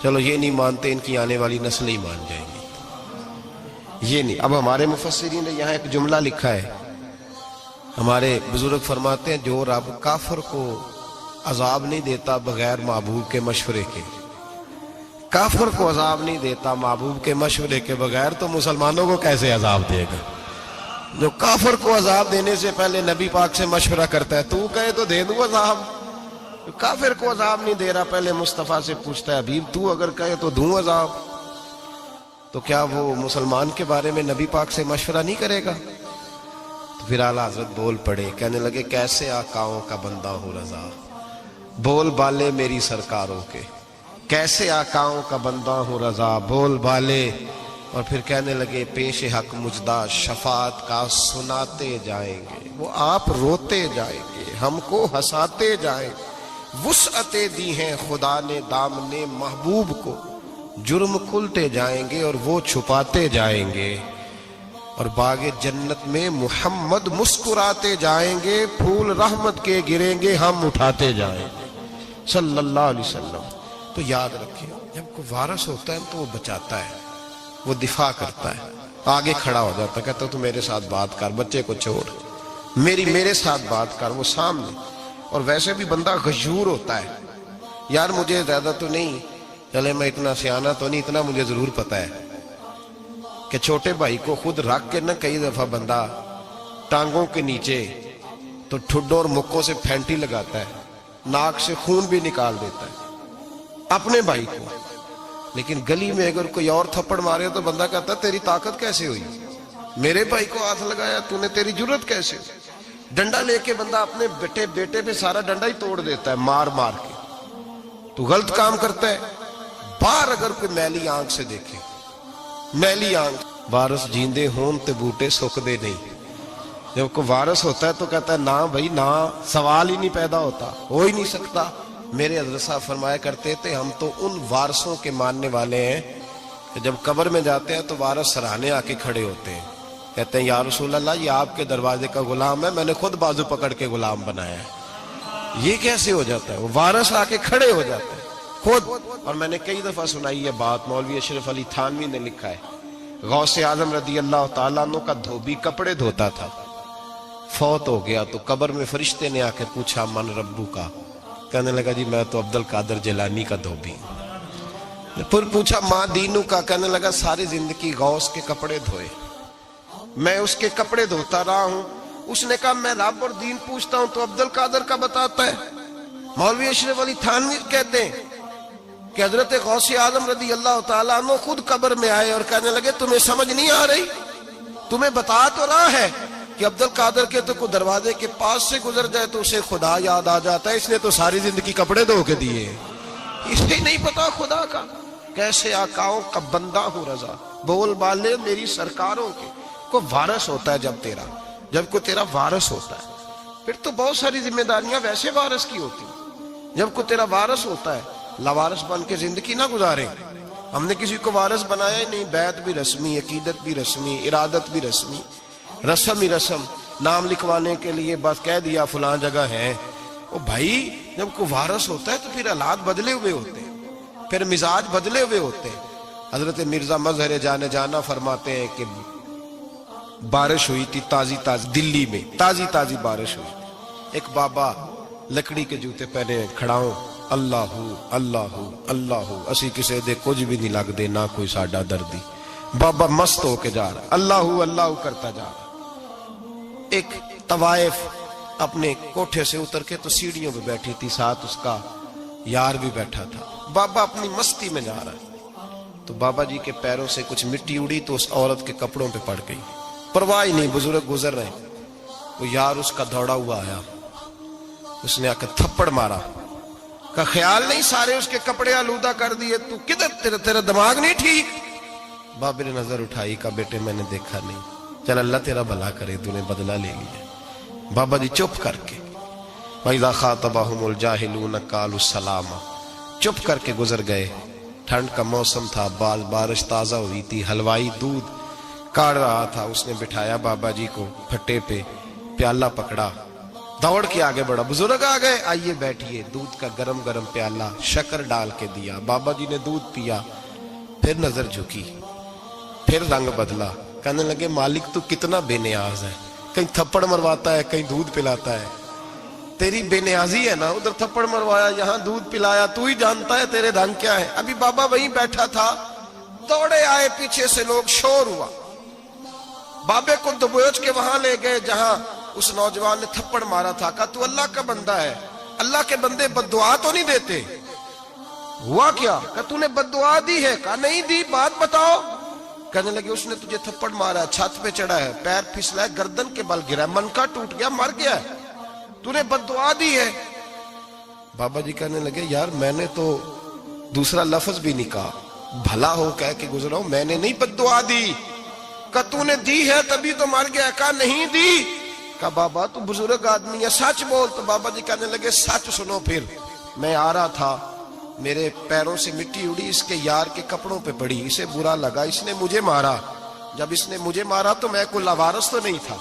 چلو یہ نہیں مانتے، ان کی آنے والی نسلیں ہی مان جائیں گی، یہ نہیں۔ اب ہمارے مفسرین نے یہاں ایک جملہ لکھا ہے، ہمارے بزرگ فرماتے ہیں جو رب کافر کو عذاب نہیں دیتا بغیر محبوب کے مشورے کے، کافر کو عذاب نہیں دیتا محبوب کے مشورے کے بغیر، تو مسلمانوں کو کیسے عذاب دے گا؟ جو کافر کو عذاب دینے سے پہلے نبی پاک سے مشورہ کرتا ہے، تو کہے تو دے دوں عذاب، کافر کو عذاب نہیں دے رہا، پہلے مصطفیٰ سے پوچھتا ہے حبیب تو اگر کہے تو دوں عذاب، تو کیا وہ مسلمان کے بارے میں نبی پاک سے مشورہ نہیں کرے گا؟ تو پھر اعلیٰ حضرت بول پڑے، کہنے لگے کیسے آقاؤں کا بندہ ہوں رضا، بول بالے میری سرکاروں کے، کیسے آقاؤں کا بندہ ہوں رضا، بول بالے۔ اور پھر کہنے لگے پیش حق مجدہ شفاعت کا سناتے جائیں گے، وہ آپ روتے جائیں گے، ہم کو ہنساتے جائیں گے، وسعتیں دی ہیں خدا نے دامنے محبوب کو، جرم کھلتے جائیں گے اور وہ چھپاتے جائیں گے۔ اور باغ جنت میں محمد مسکراتے جائیں گے، پھول رحمت کے گریں گے، ہم اٹھاتے جائیں صلی اللہ علیہ وسلم۔ تو یاد رکھیں، جب کوئی وارث ہوتا ہے تو وہ بچاتا ہے، وہ دفاع کرتا ہے، آگے کھڑا ہو جاتا ہے، کہتا ہے تو میرے ساتھ بات کر، بچے کو چھوڑ، میرے ساتھ بات کر، وہ سامنے۔ اور ویسے بھی بندہ غیور ہوتا ہے، یار مجھے زیادہ تو نہیں، چلے میں اتنا سیانا تو نہیں، اتنا مجھے ضرور پتا ہے کہ چھوٹے بھائی کو خود رکھ کے نہ کئی دفعہ بندہ ٹانگوں کے نیچے تو ٹھڈوں اور مکوں سے پھینٹی لگاتا ہے، ناک سے خون بھی نکال دیتا ہے اپنے بھائی کو، لیکن گلی میں اگر کوئی اور تھپڑ مارے تو بندہ کہتا ہے تیری طاقت کیسے ہوئی، میرے بھائی کو ہاتھ لگایا تو نے، تیری جرت کیسے ہوئی۔ ڈنڈا لے کے بندہ اپنے بیٹے پہ سارا ڈنڈا ہی توڑ دیتا ہے مار مار کے، تو غلط کام کرتا ہے۔ باہر اگر کوئی میلی آنکھ سے دیکھے، میلی آنکھ، وارث جیندے ہون تے بوٹے سکدے نہیں، جب کوئی وارث ہوتا ہے تو کہتا ہے نا بھائی نا، سوال ہی نہیں پیدا ہوتا، ہو ہی نہیں سکتا۔ میرے حضرت صاحب فرمایا کرتے تھے ہم تو ان وارثوں کے ماننے والے ہیں کہ جب قبر میں جاتے ہیں تو وارث سراہنے آ کے کھڑے ہوتے ہیں، کہتے ہیں یا رسول اللہ یہ آپ کے دروازے کا غلام ہے، میں نے خود بازو پکڑ کے غلام بنایا ہے۔ یہ کیسے ہو جاتا ہے؟ وہ وارث آ کے کھڑے ہو جاتے ہیں خود۔ اور میں نے کئی دفعہ سنائی یہ بات، مولوی اشرف علی تھانوی نے لکھا ہے، غوث اعظم رضی اللہ تعالیٰ عنہ کا دھوبی کپڑے دھوتا تھا، فوت ہو گیا تو قبر میں فرشتے نے آ کے پوچھا من ربو کا، کہنے لگا جی میں تو عبد القادر جیلانی کا دھوبی۔ پھر پوچھا ماں دینو کا، کہنے لگا ساری زندگی غوث کے کپڑے دھوئے، میں اس کے کپڑے دھوتا رہا ہوں۔ اس نے کہا میں رب اور دین پوچھتا ہوں تو عبد القادر کا بتاتا ہے۔ مولوی اشرف علی تھانوی کہتے ہیں کہ حضرت غوث اعظم رضی اللہ تعالیٰ عنہ خود قبر میں آئے اور کہنے لگے تمہیں سمجھ نہیں آ رہی، تمہیں بتا تو رہا ہے کہ عبد القادر کے تو کوئی دروازے کے پاس سے گزر جائے تو اسے خدا یاد آ جاتا ہے، اس نے تو ساری زندگی کپڑے دھو کے دیے، اسے نہیں پتا خدا کا۔ کیسے آقاؤں کا بندہ ہوں رضا، بول بالے میری سرکاروں کے۔ کوئی وارث ہوتا ہے جب کوئی تیرا وارث ہوتا ہے، پھر تو بہت ساری ذمہ داریاں ویسے وارث کی ہوتی ہیں۔ جب کوئی تیرا وارث ہوتا ہے، لاوارث بن کے زندگی نہ گزارے۔ ہم نے کسی کو وارث بنایا ہی نہیں، بیعت بھی رسمی، عقیدت بھی رسمی، ارادت بھی رسمی، رسم ہی رسم، نام لکھوانے کے لیے بس کہہ دیا فلاں جگہ ہے۔ او بھائی جب کوئی وارث ہوتا ہے تو پھر حالات بدلے ہوئے ہوتے ہیں، پھر مزاج بدلے ہوئے ہوتے ہیں۔ حضرت مرزا مظہر جانا فرماتے ہیں کہ بارش ہوئی تھی تازی دلی میں تازی بارش ہوئی، ایک بابا لکڑی کے جوتے پہنے کھڑا ہوں، اللہ اللہ اسی کسے دے کچھ بھی نہیں لگ دے، نہ کوئی ساڈا دردی۔ بابا مست ہو کے جا رہا، اللہ کرتا جا رہا۔ ایک طوائف اپنے کوٹھے سے اتر کے تو سیڑھیوں پہ بیٹھی تھی، ساتھ اس کا یار بھی بیٹھا تھا۔ بابا اپنی مستی میں جا رہا ہے تو بابا جی کے پیروں سے کچھ مٹی اڑی تو اس عورت کے کپڑوں پہ پڑ گئی، پرواہ نہیں، بزرگ گزر رہے ہیں۔ وہ یار اس کا دوڑا ہوا آیا، اس نے آ کے تھپڑ مارا، کا خیال نہیں سارے اس کے کپڑے آلودہ کر دیے، تو کدھر تیرا دماغ نہیں ٹھیک؟ بابے نے نظر اٹھائی، کا بیٹے میں نے دیکھا نہیں، چل اللہ تیرا بھلا کرے، تو نے بدلہ لے لیا۔ بابا جی چپ کر کے وَإِذَا خَاطَبَهُمُ الْجَاهِلُونَ قَالُوا السَّلَامَ، چپ کر کے گزر گئے۔ ٹھنڈ کا موسم تھا، بارش تازہ ہوئی تھی، حلوائی دودھ کاڑ رہا تھا، اس نے بٹھایا بابا جی کو پھٹے پہ، پیالہ پکڑا، دوڑ کے آگے بڑھا، بزرگ آ گئے، آئیے بیٹھیے، دودھ کا گرم پیالہ شکر ڈال کے دیا، بابا جی نے دودھ پیا، پھر نظر جھکی، پھر رنگ بدلا، کہنے لگے مالک تو کتنا بے نیاز ہے، کہیں تھپڑ مرواتا ہے، کہیں دودھ پلاتا ہے، تیری بے نیازی ہے نا، ادھر تھپڑ مروایا، یہاں دودھ پلایا، تو ہی جانتا ہے تیرے رنگ کیا ہے۔ ابھی بابا وہیں بیٹھا تھا، دوڑے آئے پیچھے سے لوگ، شور ہوا، بابے کو دبوچ کے وہاں لے گئے جہاں اس نوجوان نے تھپڑ مارا تھا، کہا تو اللہ کا بندہ ہے، اللہ کے بندے بد دعا تو نہیں دیتے؟ ہوا کیا؟ کہا تو نے بد دعا دی ہے؟ کہا نہیں دی، بات بتاؤ۔ کہنے لگے اس نے تجھے تھپڑ مارا ہے، چھت پہ چڑھا ہے، پیر پھسلا ہے، گردن کے بل گرا ہے، منکا ٹوٹ گیا، مر گیا ہے، تو نے بد دعا دی ہے۔ بابا جی کہنے لگے یار میں نے تو دوسرا لفظ بھی نہیں کہا، بھلا ہو کہہ کے گزرا ہوں، میں نے نہیں بد دعا دی۔ کہا تو نے دی ہے تبھی تو مر گیا، کہا نہیں دی۔ کہا بابا تو بزرگ آدمی ہے، سچ بول۔ تو بابا جی کہنے لگے سچ سنو، پھر میں آ رہا تھا، میرے پیروں سے مٹی اڑی، اس کے یار کے کپڑوں پہ پڑی، اسے برا لگا، اس نے مجھے مارا، جب اس نے مجھے مارا تو میں کوئی لاوارث تو نہیں تھا،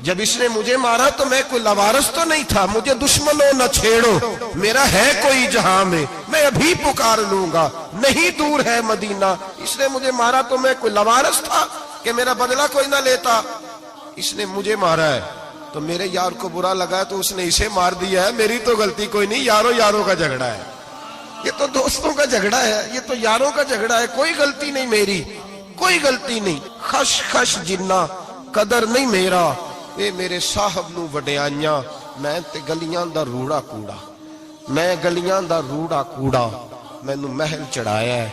جب اس نے مجھے مارا تو میں کوئی لاوارث تو نہیں تھا، مجھے دشمنوں نہ چھیڑو، میرا ہے کوئی جہاں میں ابھی پکار لوں گا، نہیں دور ہے مدینہ۔ اس نے مجھے مارا تو میں کوئی لاوارث تھا کہ میرا بدلہ کوئی نہ لیتا؟ اس نے مجھے مارا ہے تو میرے یار کو برا لگا ہے تو اس نے اسے مار دیا ہے، میری تو غلطی کوئی نہیں، یاروں کا جھگڑا ہے، یہ تو دوستوں کا جھگڑا ہے، یہ تو یاروں کا جھگڑا ہے، کوئی غلطی نہیں میری، کوئی غلطی نہیں۔ خش خش جنہ قدر نہیں میرا، اے میرے صاحب نو وڈیائیاں، میں تے گلیاں دا روڑا کوڑا، میں گلیاں دا روڑا کوڑا، میں نو محل چڑھایا ہے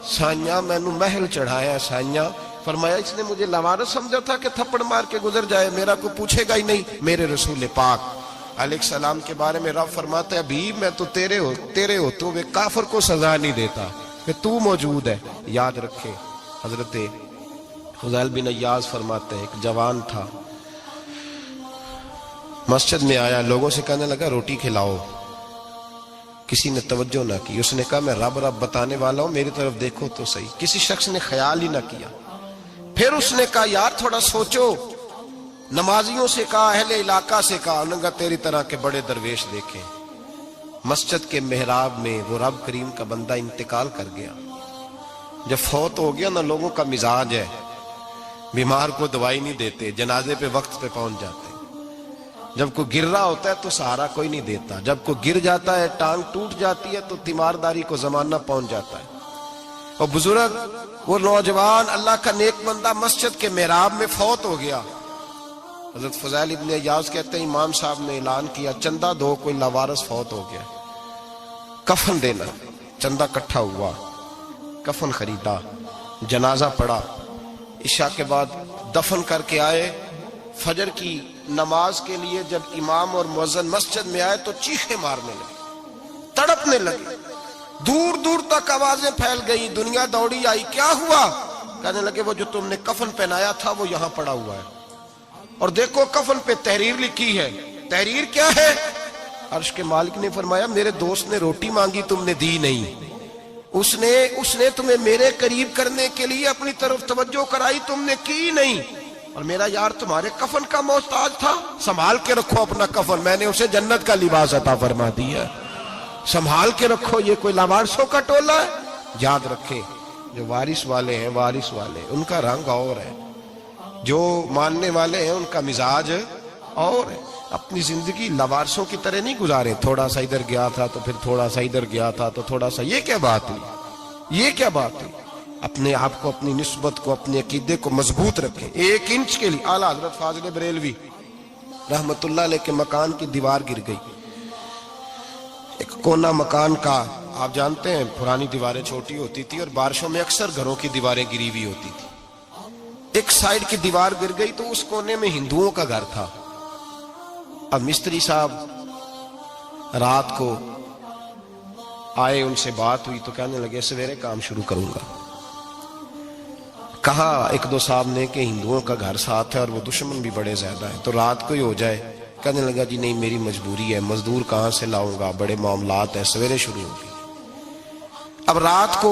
سائیاں، میں نو محل چڑھایا ہے سائیاں۔ فرمایا اس نے مجھے لاوارث سمجھا تھا کہ تھپڑ مار کے گزر جائے، میرا کوئی پوچھے گا ہی نہیں۔ میرے رسول پاک علیہ السلام کے بارے میں رب فرماتا ہے ابھی میں تو تیرے ہوتے ہوئے کافر کو سزا نہیں دیتا کہ تو موجود ہے۔ یاد رکھے حضرت فضیل بن عیاض فرماتے ہیں ایک جوان تھا، مسجد میں آیا، لوگوں سے کہنے لگا روٹی کھلاؤ، کسی نے توجہ نہ کی، اس نے کہا میں رب بتانے والا ہوں، میری طرف دیکھو تو صحیح، کسی شخص نے خیال ہی نہ کیا۔ پھر اس نے کہا یار تھوڑا سوچو، نمازیوں سے کہا، اہل علاقہ سے کہا، انہوں نے کہا تیری طرح کے بڑے درویش دیکھیں۔ مسجد کے محراب میں وہ رب کریم کا بندہ انتقال کر گیا، جب فوت ہو گیا نا لوگوں کا مزاج ہے، بیمار کو دوائی نہیں دیتے، جنازے پہ وقت پہ پہنچ جاتے، جب کوئی گر رہا ہوتا ہے تو سہارا کوئی نہیں دیتا، جب کوئی گر جاتا ہے ٹانگ ٹوٹ جاتی ہے تو تیمارداری کو زمانہ پہنچ جاتا ہے۔ اور بزرگ وہ نوجوان اللہ کا نیک بندہ مسجد کے محراب میں فوت ہو گیا۔ حضرت فضیل ابن عیاض کہتے ہیں امام صاحب نے اعلان کیا چندہ دو، کوئی لاوارث فوت ہو گیا، کفن دینا۔ چندہ کٹھا ہوا، کفن خریدا، جنازہ پڑا، عشاء کے بعد دفن کر کے آئے۔ فجر کی نماز کے لیے جب امام اور مؤذن مسجد میں آئے تو چیخیں مارنے لگے، تڑپنے لگے، دور دور تک آوازیں پھیل گئی، دنیا دوڑی آئی، کیا ہوا؟ کہنے لگے وہ جو تم نے کفن پہنایا تھا وہ یہاں پڑا ہوا ہے، اور دیکھو کفن پہ تحریر لکھی ہے۔ تحریر کیا ہے؟ عرش کے مالک نے فرمایا میرے دوست نے روٹی مانگی تم نے دی نہیں، اس نے تمہیں میرے قریب کرنے کے لیے اپنی طرف توجہ کرائی، تم نے کی نہیں، اور میرا یار تمہارے کفن کا محتاج تھا، سنبھال کے رکھو اپنا کفن، میں نے اسے جنت کا لباس عطا فرما دیا، سنبھال کے رکھو، یہ کوئی لاوارثوں کا ٹولہ ہے۔ یاد رکھیں جو وارث والے ہیں، وارث والے ان کا رنگ اور ہے، جو ماننے والے ہیں ان کا مزاج اور ہے۔ اپنی زندگی لاوارثوں کی طرح نہیں گزارے، تھوڑا سا ادھر گیا تھا تو پھر تھوڑا سا ادھر گیا تھا تو تھوڑا سا، یہ کیا بات ہے؟ یہ کیا بات ہے؟ اپنے آپ کو، اپنی نسبت کو، اپنے عقیدے کو مضبوط رکھیں۔ 1 انچ کے لیے اعلیٰ حضرت فاضل بریلوی رحمت اللہ علیہ کے مکان کی دیوار گر گئی، ایک کونا مکان کا، آپ جانتے ہیں پرانی دیواریں چھوٹی ہوتی تھی اور بارشوں میں اکثر گھروں کی دیواریں گری ہوئی ہوتی تھی، ایک سائیڈ کی دیوار گر گئی تو اس کونے میں ہندوؤں کا گھر تھا۔ اب مستری صاحب رات کو آئے، ان سے بات ہوئی تو کہنے لگے سویرے کام شروع کروں گا۔ کہا 1-2 صاحب نے کہ ہندوؤں کا گھر ساتھ ہے اور وہ دشمن بھی بڑے زیادہ ہیں تو رات کو ہی ہو جائے۔ کہنے لگا جی نہیں میری مجبوری ہے، مزدور کہاں سے لاؤں گا، بڑے معاملات ہیں، سویرے شروع ہوگی۔ اب رات کو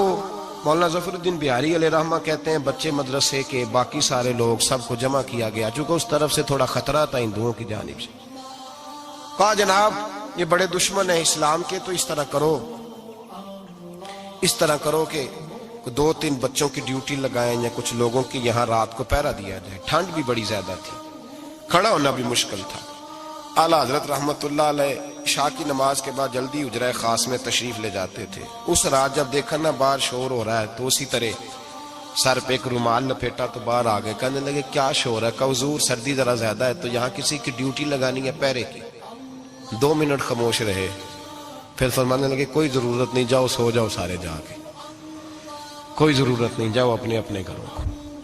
مولانا ظفر الدین بہاری علیہ رحمہ کہتے ہیں بچے مدرسے کے، باقی سارے لوگ، سب کو جمع کیا گیا، چونکہ اس طرف سے تھوڑا خطرہ تھا ہندوؤں کی جانب سے۔ کہا جناب یہ بڑے دشمن ہیں اسلام کے، تو اس طرح کرو کہ 2-3 بچوں کی ڈیوٹی لگائیں یا کچھ لوگوں کی یہاں رات کو پہرا دیا جائے، ٹھنڈ بھی بڑی زیادہ تھی، کھڑا ہونا بھی مشکل تھا۔ اعلیٰ حضرت رحمت اللہ علیہ عشاء کی نماز کے بعد جلدی حجرہ خاص میں تشریف لے جاتے تھے۔ اس رات جب دیکھا نا باہر شور ہو رہا ہے تو اسی طرح سر پہ ایک رومال لپیٹا تو باہر آ گئے، کہنے لگے کیا شور ہے؟ کہا حضور سردی ذرا زیادہ ہے تو یہاں کسی کی ڈیوٹی لگانی ہے پہرے کی۔ 2 منٹ خاموش رہے، پھر فرمانے لگے کوئی ضرورت نہیں، جاؤ سو جاؤ سارے جا کے، کوئی ضرورت نہیں، جاؤ اپنے اپنے گھروں کو،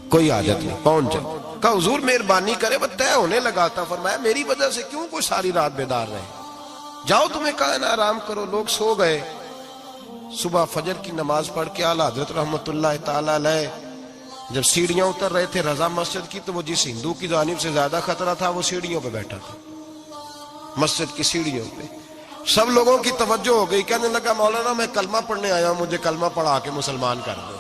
کوئی حاجت نہیں، پہنچ جاؤ۔ کہا حضور مہربانی کرے، وہ طے ہونے لگا تھا۔ فرمایا میری وجہ سے کیوں کوئی ساری رات بیدار رہے، جاؤ تمہیں کہا نا آرام کرو۔ لوگ سو گئے۔ صبح فجر کی نماز پڑھ کے اعلیٰ حضرت رحمت اللہ تعالی علیہ جب سیڑھیاں اتر رہے تھے رضا مسجد کی، تو وہ جس ہندو کی جانب سے زیادہ خطرہ تھا وہ سیڑھیوں پہ بیٹھا تھا، مسجد کی سیڑھیوں پہ۔ سب لوگوں کی توجہ ہو گئی، کہنے لگا مولانا میں کلمہ پڑھنے آیا ہوں، مجھے کلمہ پڑھا کے مسلمان کر دو،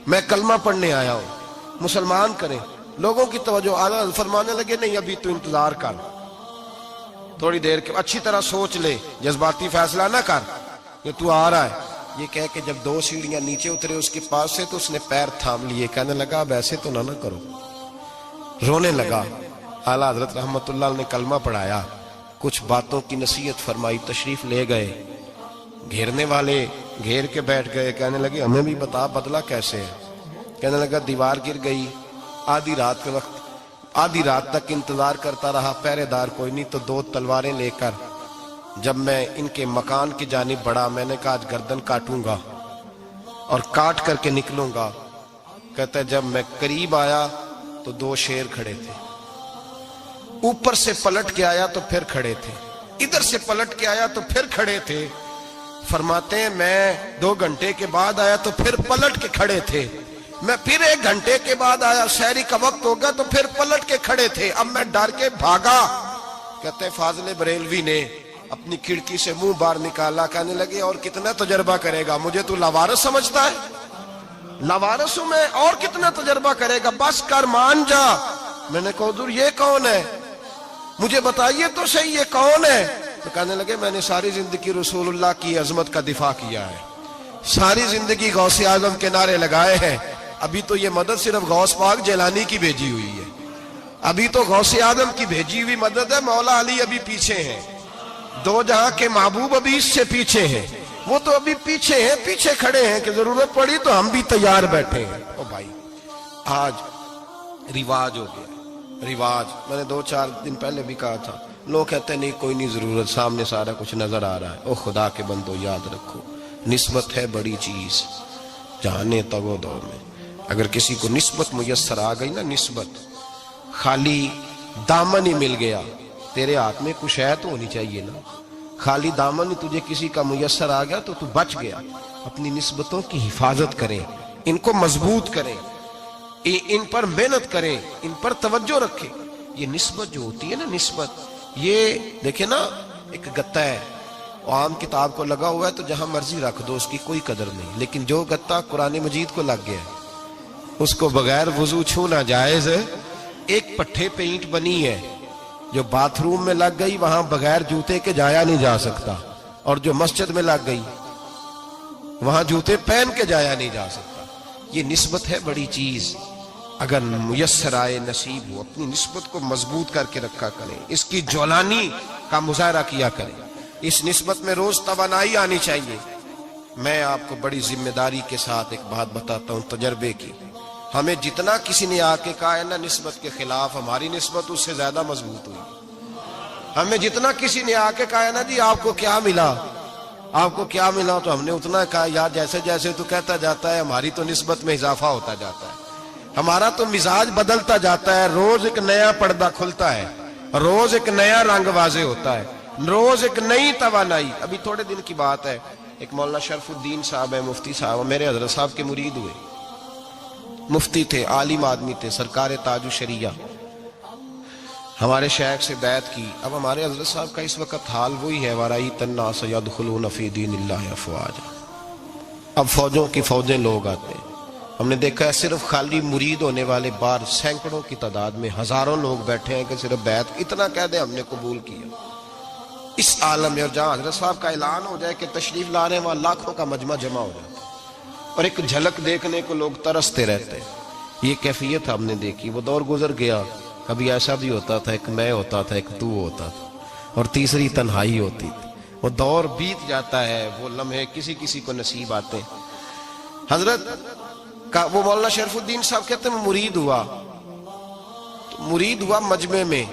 میں کلمہ پڑھنے آیا ہوں۔ مسلمان کریں. لوگوں کی توجہ. اعلیٰ حضرت فرمانے لگے نہیں ابھی تو انتظار کر, تھوڑی دیر کے اچھی طرح سوچ لے, جذباتی فیصلہ نہ کر کہ تو آ رہا ہے. یہ کہہ کے جب 2 سیڑھیاں نیچے اترے اس کے پاس سے تو اس نے پیر تھام لیے, کہنے لگا اب ایسے تو نہ کرو, رونے لگا. اعلیٰ حضرت رحمت اللہ علیہ نے کلمہ پڑھایا, کچھ باتوں کی نصیحت فرمائی, تشریف لے گئے. گھیرنے والے گھیر کے بیٹھ گئے, کہنے لگے ہمیں بھی بتا بدلہ کیسے ہے. کہنے لگا دیوار گر گئی, آدھی رات کے وقت, آدھی رات تک انتظار کرتا رہا, پہرے دار کوئی نہیں, تو 2 تلواریں لے کر جب میں ان کے مکان کی جانب بڑھا, میں نے کہا آج گردن کاٹوں گا اور کاٹ کر کے نکلوں گا. کہتا ہے جب میں قریب آیا تو 2 شیر کھڑے تھے, اوپر سے پلٹ کے آیا تو پھر کھڑے تھے, ادھر سے پلٹ کے آیا تو پھر کھڑے تھے. فرماتے ہیں میں 2 گھنٹے کے بعد آیا تو پھر پلٹ کے کھڑے تھے, میں پھر 1 گھنٹے کے بعد آیا, سحری کا وقت ہوگا تو پھر پلٹ کے کھڑے تھے. اب میں ڈر کے بھاگا. کہتے ہیں فاضل بریلوی نے اپنی کھڑکی سے منہ باہر نکالا, کہنے لگے اور کتنا تجربہ کرے گا, مجھے تو لاوارث سمجھتا ہے, لاوارث ہوں میں, اور کتنا تجربہ کرے گا, بس کر مان جا. میں نے کہا حضور یہ کون ہے, مجھے بتائیے تو صحیح یہ کون ہے. تو کہنے لگے میں نے ساری زندگی رسول اللہ کی عظمت کا دفاع کیا ہے, ساری زندگی غوث اعظم کے نعرے لگائے ہیں, ابھی تو یہ مدد صرف غوث پاک جیلانی کی بھیجی ہوئی ہے, ابھی تو غوث اعظم کی بھیجی ہوئی مدد ہے, مولا علی ابھی پیچھے ہیں, 2 جہاں کے محبوب ابھی اس سے پیچھے ہیں, وہ تو ابھی پیچھے ہیں, پیچھے کھڑے ہیں کہ ضرورت پڑی تو ہم بھی تیار بیٹھے ہیں. او بھائی آج رواج ہو گیا, رواج. میں نے 2-4 دن پہلے بھی کہا تھا, لوگ کہتے ہیں نہیں کوئی نہیں ضرورت, سامنے سارا کچھ نظر آ رہا ہے. او خدا کے بندو یاد رکھو, نسبت ہے بڑی چیز. جانے تگو دور میں اگر کسی کو نسبت میسر آ گئی نا, نسبت, خالی دامن ہی مل گیا, تیرے ہاتھ میں کچھ ہے تو ہونی چاہیے نا, خالی دامن ہی تجھے کسی کا میسر آ گیا تو بچ گیا. اپنی نسبتوں کی حفاظت کریں, ان کو مضبوط کریں, ان پر محنت کریں, ان پر توجہ رکھیں. یہ نسبت جو ہوتی ہے نا, نسبت, یہ دیکھیں نا ایک گتا ہے, عام کتاب کو لگا ہوا ہے تو جہاں مرضی رکھ دو, اس کی کوئی قدر نہیں. لیکن جو گتا قرآن مجید کو لگ گیا اس کو بغیر وضو چھونا جائز ہے. ایک پٹھے پہ اینٹ بنی ہے جو باتھ روم میں لگ گئی, وہاں بغیر جوتے کے جایا نہیں جا سکتا, اور جو مسجد میں لگ گئی وہاں جوتے پہن کے جایا نہیں جا سکتا. یہ نسبت ہے بڑی چیز, اگر میسر آئے نصیب ہو اپنی نسبت کو مضبوط کر کے رکھا کریں, اس کی جولانی کا مظاہرہ کیا کریں. اس نسبت میں روز توانائی آنی چاہیے. میں آپ کو بڑی ذمہ داری کے ساتھ ایک بات بتاتا ہوں تجربے کی. ہمیں جتنا کسی نے آ کے کہا ہے نا نسبت کے خلاف, ہماری نسبت اس سے زیادہ مضبوط ہوئی. ہمیں جتنا کسی نے آ کے کہا ہے نا جی آپ کو کیا ملا, آپ کو کیا ملا, تو ہم نے اتنا کہا یار جیسے جیسے تو کہتا جاتا ہے ہماری تو نسبت میں اضافہ ہوتا جاتا ہے, ہمارا تو مزاج بدلتا جاتا ہے, روز ایک نیا پردہ کھلتا ہے, روز ایک نیا رنگ واضح ہوتا ہے, روز ایک نئی توانائی. ابھی تھوڑے دن کی بات ہے, ایک مولانا شرف الدین صاحب ہے, مفتی صاحب, میرے حضرت صاحب کے مرید ہوئے, مفتی تھے, عالم آدمی تھے, سرکار تاج الشریعہ, ہمارے شیخ سے بیعت کی. اب ہمارے حضرت صاحب کا اس وقت حال وہی ہے, وَرَأَيْتَ النَّاسَ يَدْخُلُونَ فِي دِينِ اللَّهِ أَفْوَاجًا. اب فوجوں کی فوجیں لوگ آتے ہیں. ہم نے دیکھا ہے صرف خالی مرید ہونے والے بار سینکڑوں کی تعداد میں ہزاروں لوگ بیٹھے ہیں کہ صرف بیعت اتنا کہہ دیں ہم نے قبول کیا. اس عالم میں, اور جہاں حضرت صاحب کا اعلان ہو جائے کہ تشریف لا رہے ہیں, وہاں لاکھوں کا مجمع جمع ہو جاتا ہے, اور ایک جھلک دیکھنے کو لوگ ترستے رہتے ہیں. یہ کیفیت ہم نے دیکھی. وہ دور گزر گیا, کبھی ایسا بھی ہوتا تھا ایک میں ہوتا تھا, ایک تو ہوتا تھا, اور تیسری تنہائی ہوتی تھی. وہ دور بیت جاتا ہے, وہ لمحے کسی کسی کو نصیب آتے ہیں. حضرت کا وہ مولانا شرف الدین صاحب کہتے ہیں مرید ہوا, تو مرید ہوا مجمع میں,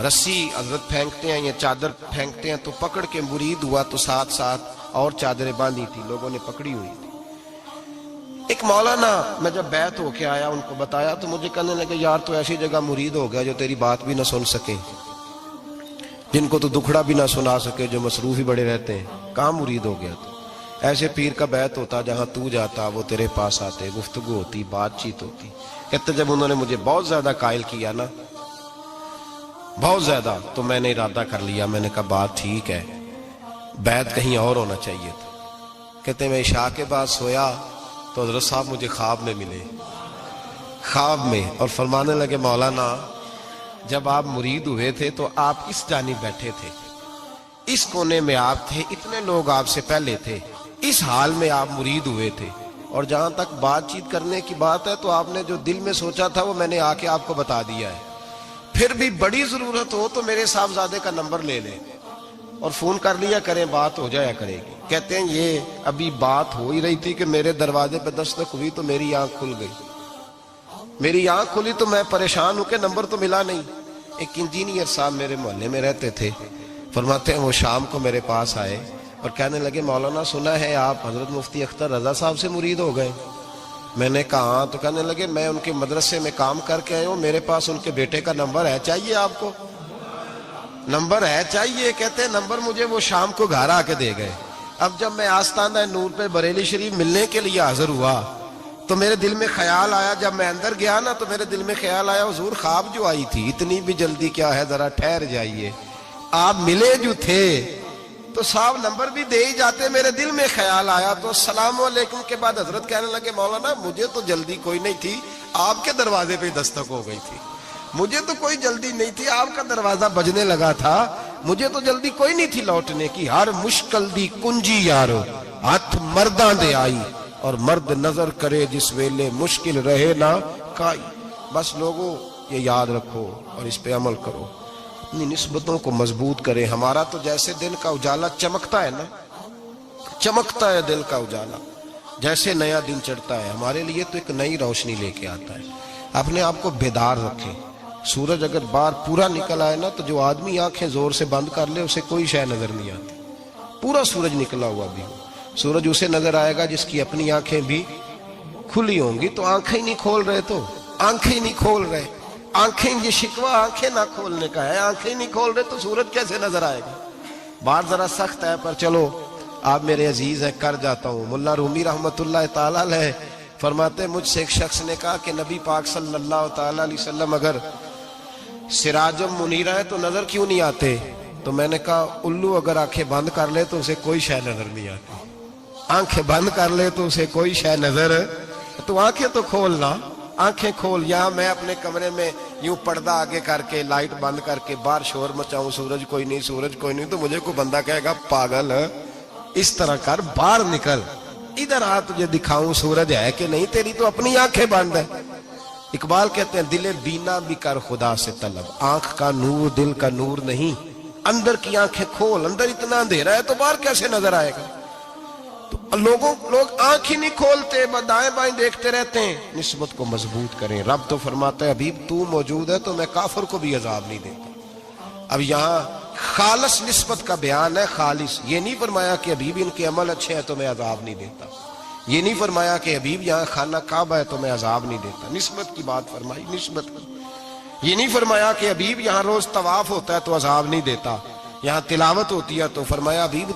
رسی حضرت پھینکتے ہیں یا چادر پھینکتے ہیں تو پکڑ کے مرید ہوا, تو ساتھ ساتھ اور چادریں باندھی تھی, لوگوں نے پکڑی ہوئی تھی. ایک مولانا, میں جب بیعت ہو کے آیا ان کو بتایا تو مجھے کہنے لگے یار تو ایسی جگہ مرید ہو گیا جو تیری بات بھی نہ سن سکے, جن کو تو دکھڑا بھی نہ سنا سکے, جو مصروف ہی بڑے رہتے ہیں, کہاں مرید ہو گیا تو. ایسے پیر کا بیعت ہوتا جہاں تو جاتا وہ تیرے پاس آتے, گفتگو ہوتی, بات چیت ہوتی. کہتے جب انہوں نے مجھے بہت زیادہ قائل کیا نا, بہت زیادہ, تو میں نے ارادہ کر لیا, میں نے کہا بات ٹھیک ہے, بیعت کہیں اور ہونا چاہیے تھا. کہتے میں عشاء کے بعد سویا تو حضرت صاحب مجھے خواب میں ملے. خواب میں، اور فرمانے لگے مولانا جب آپ مرید ہوئے تھے تو آپ اس جانب بیٹھے تھے، اس کونے میں آپ تھے، اتنے لوگ آپ سے پہلے تھے، اس حال میں آپ مرید ہوئے تھے، اور جہاں تک بات چیت کرنے کی بات ہے تو آپ نے جو دل میں سوچا تھا وہ میں نے آ کے آپ کو بتا دیا ہے، پھر بھی بڑی ضرورت ہو تو میرے صاحبزادے کا نمبر لے لیں اور فون کر لیا کریں، بات ہو جایا کرے گی۔ کہتے ہیں یہ ابھی بات ہو ہی رہی تھی کہ میرے دروازے پہ دستک ہوئی تو میری آنکھ کھل گئی، میری آنکھ کھلی تو میں پریشان ہوں کہ نمبر تو ملا نہیں۔ ایک انجینئر صاحب میرے محلے میں رہتے تھے، فرماتے ہیں وہ شام کو میرے پاس آئے اور کہنے لگے مولانا سنا ہے آپ حضرت مفتی اختر رضا صاحب سے مرید ہو گئے۔ میں نے کہا ہاں، تو کہنے لگے میں ان کے مدرسے میں کام کر کے آئے ہوں، میرے پاس ان کے بیٹے کا نمبر ہے، چاہیے آپ کو؟ نمبر ہے چاہیے؟ کہتے ہیں نمبر مجھے وہ شام کو گھر آ کے دے گئے۔ اب جب میں آستانہ نور پہ بریلی شریف ملنے کے لیے حاضر ہوا تو میرے دل میں خیال آیا، جب میں اندر گیا نا تو میرے دل میں خیال آیا حضور خواب جو آئی تھی اتنی بھی جلدی کیا ہے، ذرا ٹھہر جائیے، آپ ملے جو تھے تو صاحب نمبر بھی دے ہی جاتے۔ میرے دل میں خیال آیا تو السلام علیکم کے بعد حضرت کہنے لگے مولانا مجھے تو جلدی کوئی نہیں تھی، آپ کے دروازے پہ دستک ہو گئی تھی، مجھے تو کوئی جلدی نہیں تھی، آپ کا دروازہ بجنے لگا تھا، مجھے تو جلدی کوئی نہیں تھی لوٹنے کی۔ ہر مشکل دی کنجی یارو ہاتھ مرداں دے آئی، اور مرد نظر کرے جس ویلے مشکل رہے نہ کائی۔ بس لوگوں یہ یاد رکھو اور اس پہ عمل کرو، اپنی نسبتوں کو مضبوط کریں۔ ہمارا تو جیسے دن کا اجالا چمکتا ہے نا، چمکتا ہے دل کا اجالا، جیسے نیا دن چڑھتا ہے ہمارے لیے تو ایک نئی روشنی لے کے آتا ہے۔ اپنے آپ کو بیدار رکھیں۔ سورج اگر باہر پورا نکل آئے نا تو جو آدمی آنکھیں زور سے بند کر لے اسے کوئی شے نظر نہیں آتی، پورا سورج نکلا ہوا بھی ہو، سورج اسے نظر آئے گا جس کی اپنی آنکھیں بھی کھلی ہوں گی۔ تو آنکھیں ہی نہیں کھول رہے، تو آنکھیں ہی نہیں کھول رہے، آنکھیں، یہ شکوہ آنکھیں نہ کھولنے کا ہے، آنکھیں نہیں کھول رہے تو سورج کیسے نظر آئے گا؟ بات ذرا سخت ہے پر چلو آپ میرے عزیز ہیں کر جاتا ہوں۔ ملا رومی رحمت اللہ تعالی علیہ فرماتے مجھ سے ایک شخص نے کہا کہ نبی پاک صلی اللہ تعالی علیہ وسلم اگر سراجم منیرہ ہے تو نظر کیوں نہیں آتے؟ تو میں نے کہا الو اگر آنکھیں بند کر لے تو اسے کوئی شے نظر نہیں آتی، آنکھیں بند کر لے تو اسے کوئی شے نظر، تو آنکھیں تو کھولنا، آنکھیں کھول۔ یہاں میں اپنے کمرے میں یوں پردہ آگے کر کے لائٹ بند کر کے باہر شور مچاؤں سورج کوئی نہیں، سورج کوئی نہیں، تو مجھے کوئی بندہ کہے گا پاگل اس طرح کر، باہر نکل، ادھر آ تجھے دکھاؤں سورج ہے کہ نہیں، تیری تو اپنی آنکھیں بند ہے۔ اقبال کہتے ہیں دل بینا بھی کر خدا سے طلب، آنکھ کا نور دل کا نور نہیں، اندر کی آنکھیں کھول، اندر اتنا اندھیرا ہے تو باہر کیسے نظر آئے گا؟ تو لوگ آنکھ ہی نہیں کھولتے، دائیں بائیں دیکھتے رہتے ہیں۔ نسبت کو مضبوط کریں۔ رب تو فرماتا ہے حبیب تو موجود ہے تو میں کافر کو بھی عذاب نہیں دیتا۔ اب یہاں خالص نسبت کا بیان ہے، خالص، یہ نہیں فرمایا کہ حبیب ان کے عمل اچھے ہیں تو میں عذاب نہیں دیتا، یہ نہیں فرمایا کہ حبیب یہاں خانہ کعبہ ہے تو میں عذاب نہیں دیتا، نسبت کی بات فرمائی، نسبت کی۔ یہ نہیں فرمایا کہ حبیب یہاں روز طواف ہوتا ہے تو عذاب نہیں دیتا، یہاں تلاوت ہوتی ہے تو فرمایا حبیب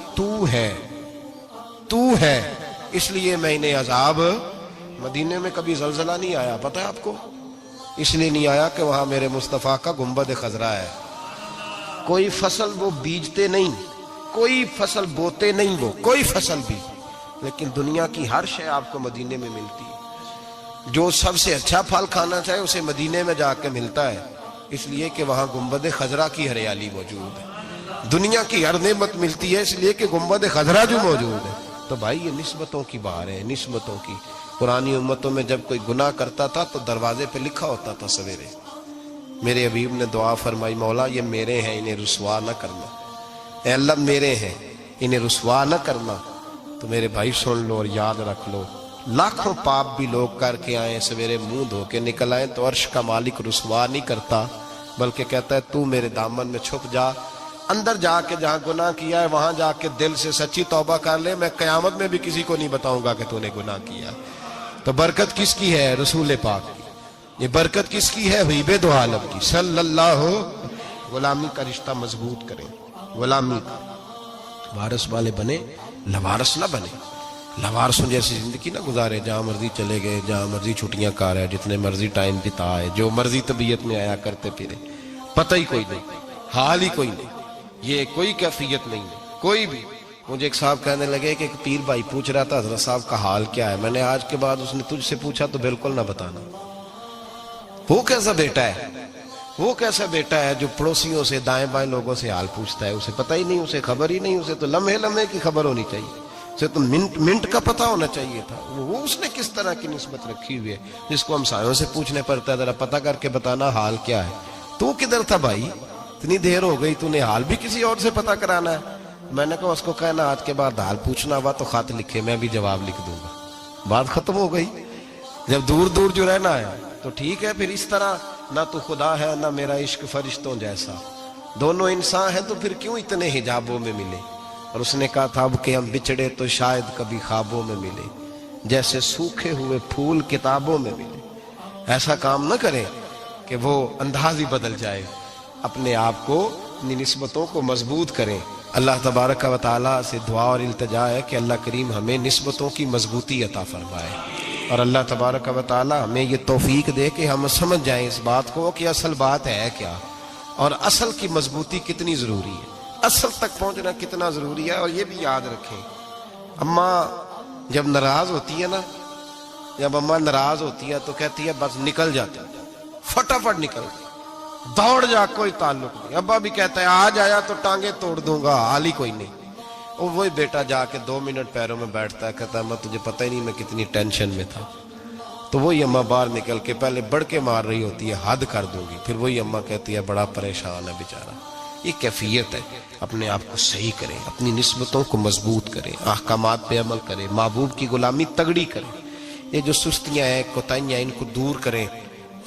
تو ہے اس لیے میں انہیں عذاب۔ مدینے میں کبھی زلزلہ نہیں آیا، پتہ ہے آپ کو؟ اس لیے نہیں آیا کہ وہاں میرے مصطفیٰ کا گنبد خضرا ہے۔ کوئی فصل وہ بیجتے نہیں، کوئی فصل بوتے نہیں، وہ کوئی فصل بھی، لیکن دنیا کی ہر شے آپ کو مدینے میں ملتی ہے۔ جو سب سے اچھا پھل کھانا چاہے اسے مدینے میں جا کے ملتا ہے، اس لیے کہ وہاں گنبد خضرا کی ہریالی موجود ہے۔ دنیا کی ہر نعمت ملتی ہے اس لیے کہ گنبد خضرا جو موجود ہے۔ تو بھائی یہ نسبتوں کی بار ہے، نسبتوں کی۔ پرانی امتوں میں جب کوئی گناہ کرتا تھا تو دروازے پہ لکھا ہوتا تھا سویرے، میرے حبیب نے دعا فرمائی مولا یہ میرے ہیں انہیں رسوا نہ کرنا، اے اللہ میرے ہیں انہیں رسوا نہ کرنا۔ تو میرے بھائی سن لو اور یاد رکھ لو، لاکھوں پاپ بھی لوگ کر کے آئیں، سویرے منہ دھو کے نکل آئیں تو عرش کا مالک رسوا نہیں کرتا، بلکہ کہتا ہے تو میرے دامن میں چھپ جا، اندر جا کے جہاں گناہ کیا ہے وہاں جا کے دل سے سچی توبہ کر لے، میں قیامت میں بھی کسی کو نہیں بتاؤں گا کہ تو نے گناہ کیا۔ تو برکت کس کی ہے؟ رسول پاک کی۔ یہ برکت کس کی ہے؟ حبیب دو عالم کی صلی اللہ۔ غلامی کا رشتہ مضبوط کریں، غلامی کا وارث والے بنے، لوارث نہ بنے، لوارثوں جیسی زندگی نہ گزارے، جہاں مرضی چلے گئے، جہاں مرضی چھٹیاں کار ہے، جتنے مرضی ٹائم بتا ہے، جو مرضی طبیعت میں آیا کرتے پھرے، پتہ ہی کوئی نہیں، حال ہی کوئی نہیں، یہ کوئی کیفیت نہیں ہے کوئی بھی۔ مجھے ایک صاحب کہنے لگے کہ ایک پیر بھائی پوچھ رہا تھا حضرت صاحب کا حال کیا ہے، میں نے آج کے بعد اس نے تجھ سے پوچھا تو بالکل نہ بتانا، وہ کیسا بیٹا ہے، وہ کیسا بیٹا ہے جو پڑوسیوں سے دائیں بائیں لوگوں سے حال پوچھتا ہے، اسے پتہ ہی نہیں، اسے خبر ہی نہیں، اسے تو لمحے لمحے کی خبر ہونی چاہیے، اسے تو منٹ منٹ کا پتہ ہونا چاہیے تھا۔ وہ اس نے کس طرح کی نسبت رکھی ہوئی ہے جس کو ہم سایوں سے پوچھنے پڑتا ہے ذرا پتہ کر کے بتانا حال کیا ہے۔ تو کدھر تھا بھائی، اتنی دیر ہو گئی، تو نے حال بھی کسی اور سے پتہ کرانا ہے؟ میں نے کہا اس کو کہنا آج کے بعد حال پوچھنا ہوا تو خط لکھے، میں بھی جواب لکھ دوں گا، بات ختم ہو گئی۔ جب دور دور جو رہنا ہے تو ٹھیک ہے، پھر اس طرح نہ تو خدا ہے نہ میرا عشق فرشتوں جیسا، دونوں انسان ہیں تو پھر کیوں اتنے حجابوں میں ملے؟ اور اس نے کہا تھا اب کہ ہم بچھڑے تو شاید کبھی خوابوں میں ملے، جیسے سوکھے ہوئے پھول کتابوں میں ملے۔ ایسا کام نہ کریں کہ وہ انداز ہی بدل جائے، اپنے آپ کو، اپنی نسبتوں کو مضبوط کریں۔ اللہ تبارک و تعالیٰ سے دعا اور التجا ہے کہ اللہ کریم ہمیں نسبتوں کی مضبوطی عطا فرمائے، اور اللہ تبارک و تعالیٰ ہمیں یہ توفیق دے کہ ہم سمجھ جائیں اس بات کو کہ اصل بات ہے کیا، اور اصل کی مضبوطی کتنی ضروری ہے، اصل تک پہنچنا کتنا ضروری ہے۔ اور یہ بھی یاد رکھیں، اماں جب ناراض ہوتی ہے نا، جب اماں ناراض ہوتی ہے تو کہتی ہے بس نکل جاتا ہے، فٹافٹ نکل دوڑ جا، کوئی تعلق نہیں۔ ابا بھی کہتا ہے آج آیا تو ٹانگیں توڑ دوں گا، حال ہی کوئی نہیں۔ اور وہی بیٹا جا کے 2 منٹ پیروں میں بیٹھتا ہے، کہتا ہے اماں تجھے پتہ ہی نہیں میں کتنی ٹینشن میں تھا۔ تو وہی اماں باہر نکل کے پہلے بڑھ کے مار رہی ہوتی ہے حد کر دوں گی، پھر وہی اماں کہتی ہے بڑا پریشان ہے بیچارہ۔ یہ کیفیت ہے، اپنے آپ کو صحیح کریں، اپنی نسبتوں کو مضبوط کریں، احکامات پہ عمل کریں، محبوب کی غلامی تگڑی کریں۔ یہ جو سستیاں ہیں، کوتاہیاں، ان کو دور کریں۔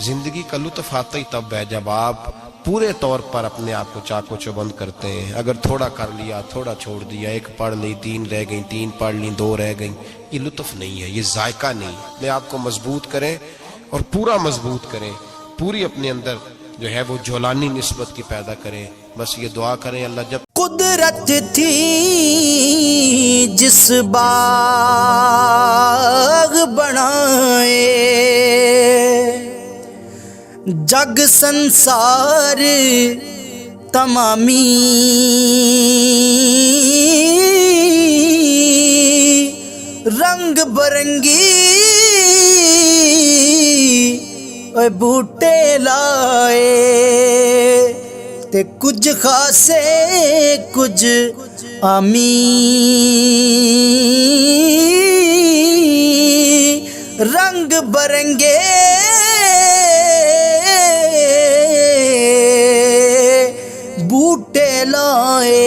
زندگی کا لطف آتا ہی تب ہے جب آپ پورے طور پر اپنے آپ کو چاق و چوبند کرتے ہیں۔ اگر تھوڑا کر لیا، تھوڑا چھوڑ دیا، 1 پڑھ لی، 3 رہ گئیں، 3 پڑھ لی، 2 رہ گئیں، یہ لطف نہیں ہے، یہ ذائقہ نہیں۔ اپنے آپ کو مضبوط کریں اور پورا مضبوط کریں، پوری اپنے اندر جو ہے وہ جولانی نسبت کی پیدا کریں۔ بس یہ دعا کریں اللہ جب قدرت تھی جس باغ بنائے، جگ سنسار تمامی، رنگ برنگی اے بوٹے لائے، تے کچھ خاصے کچھ عامی، رنگ برنگے بوٹے لائے۔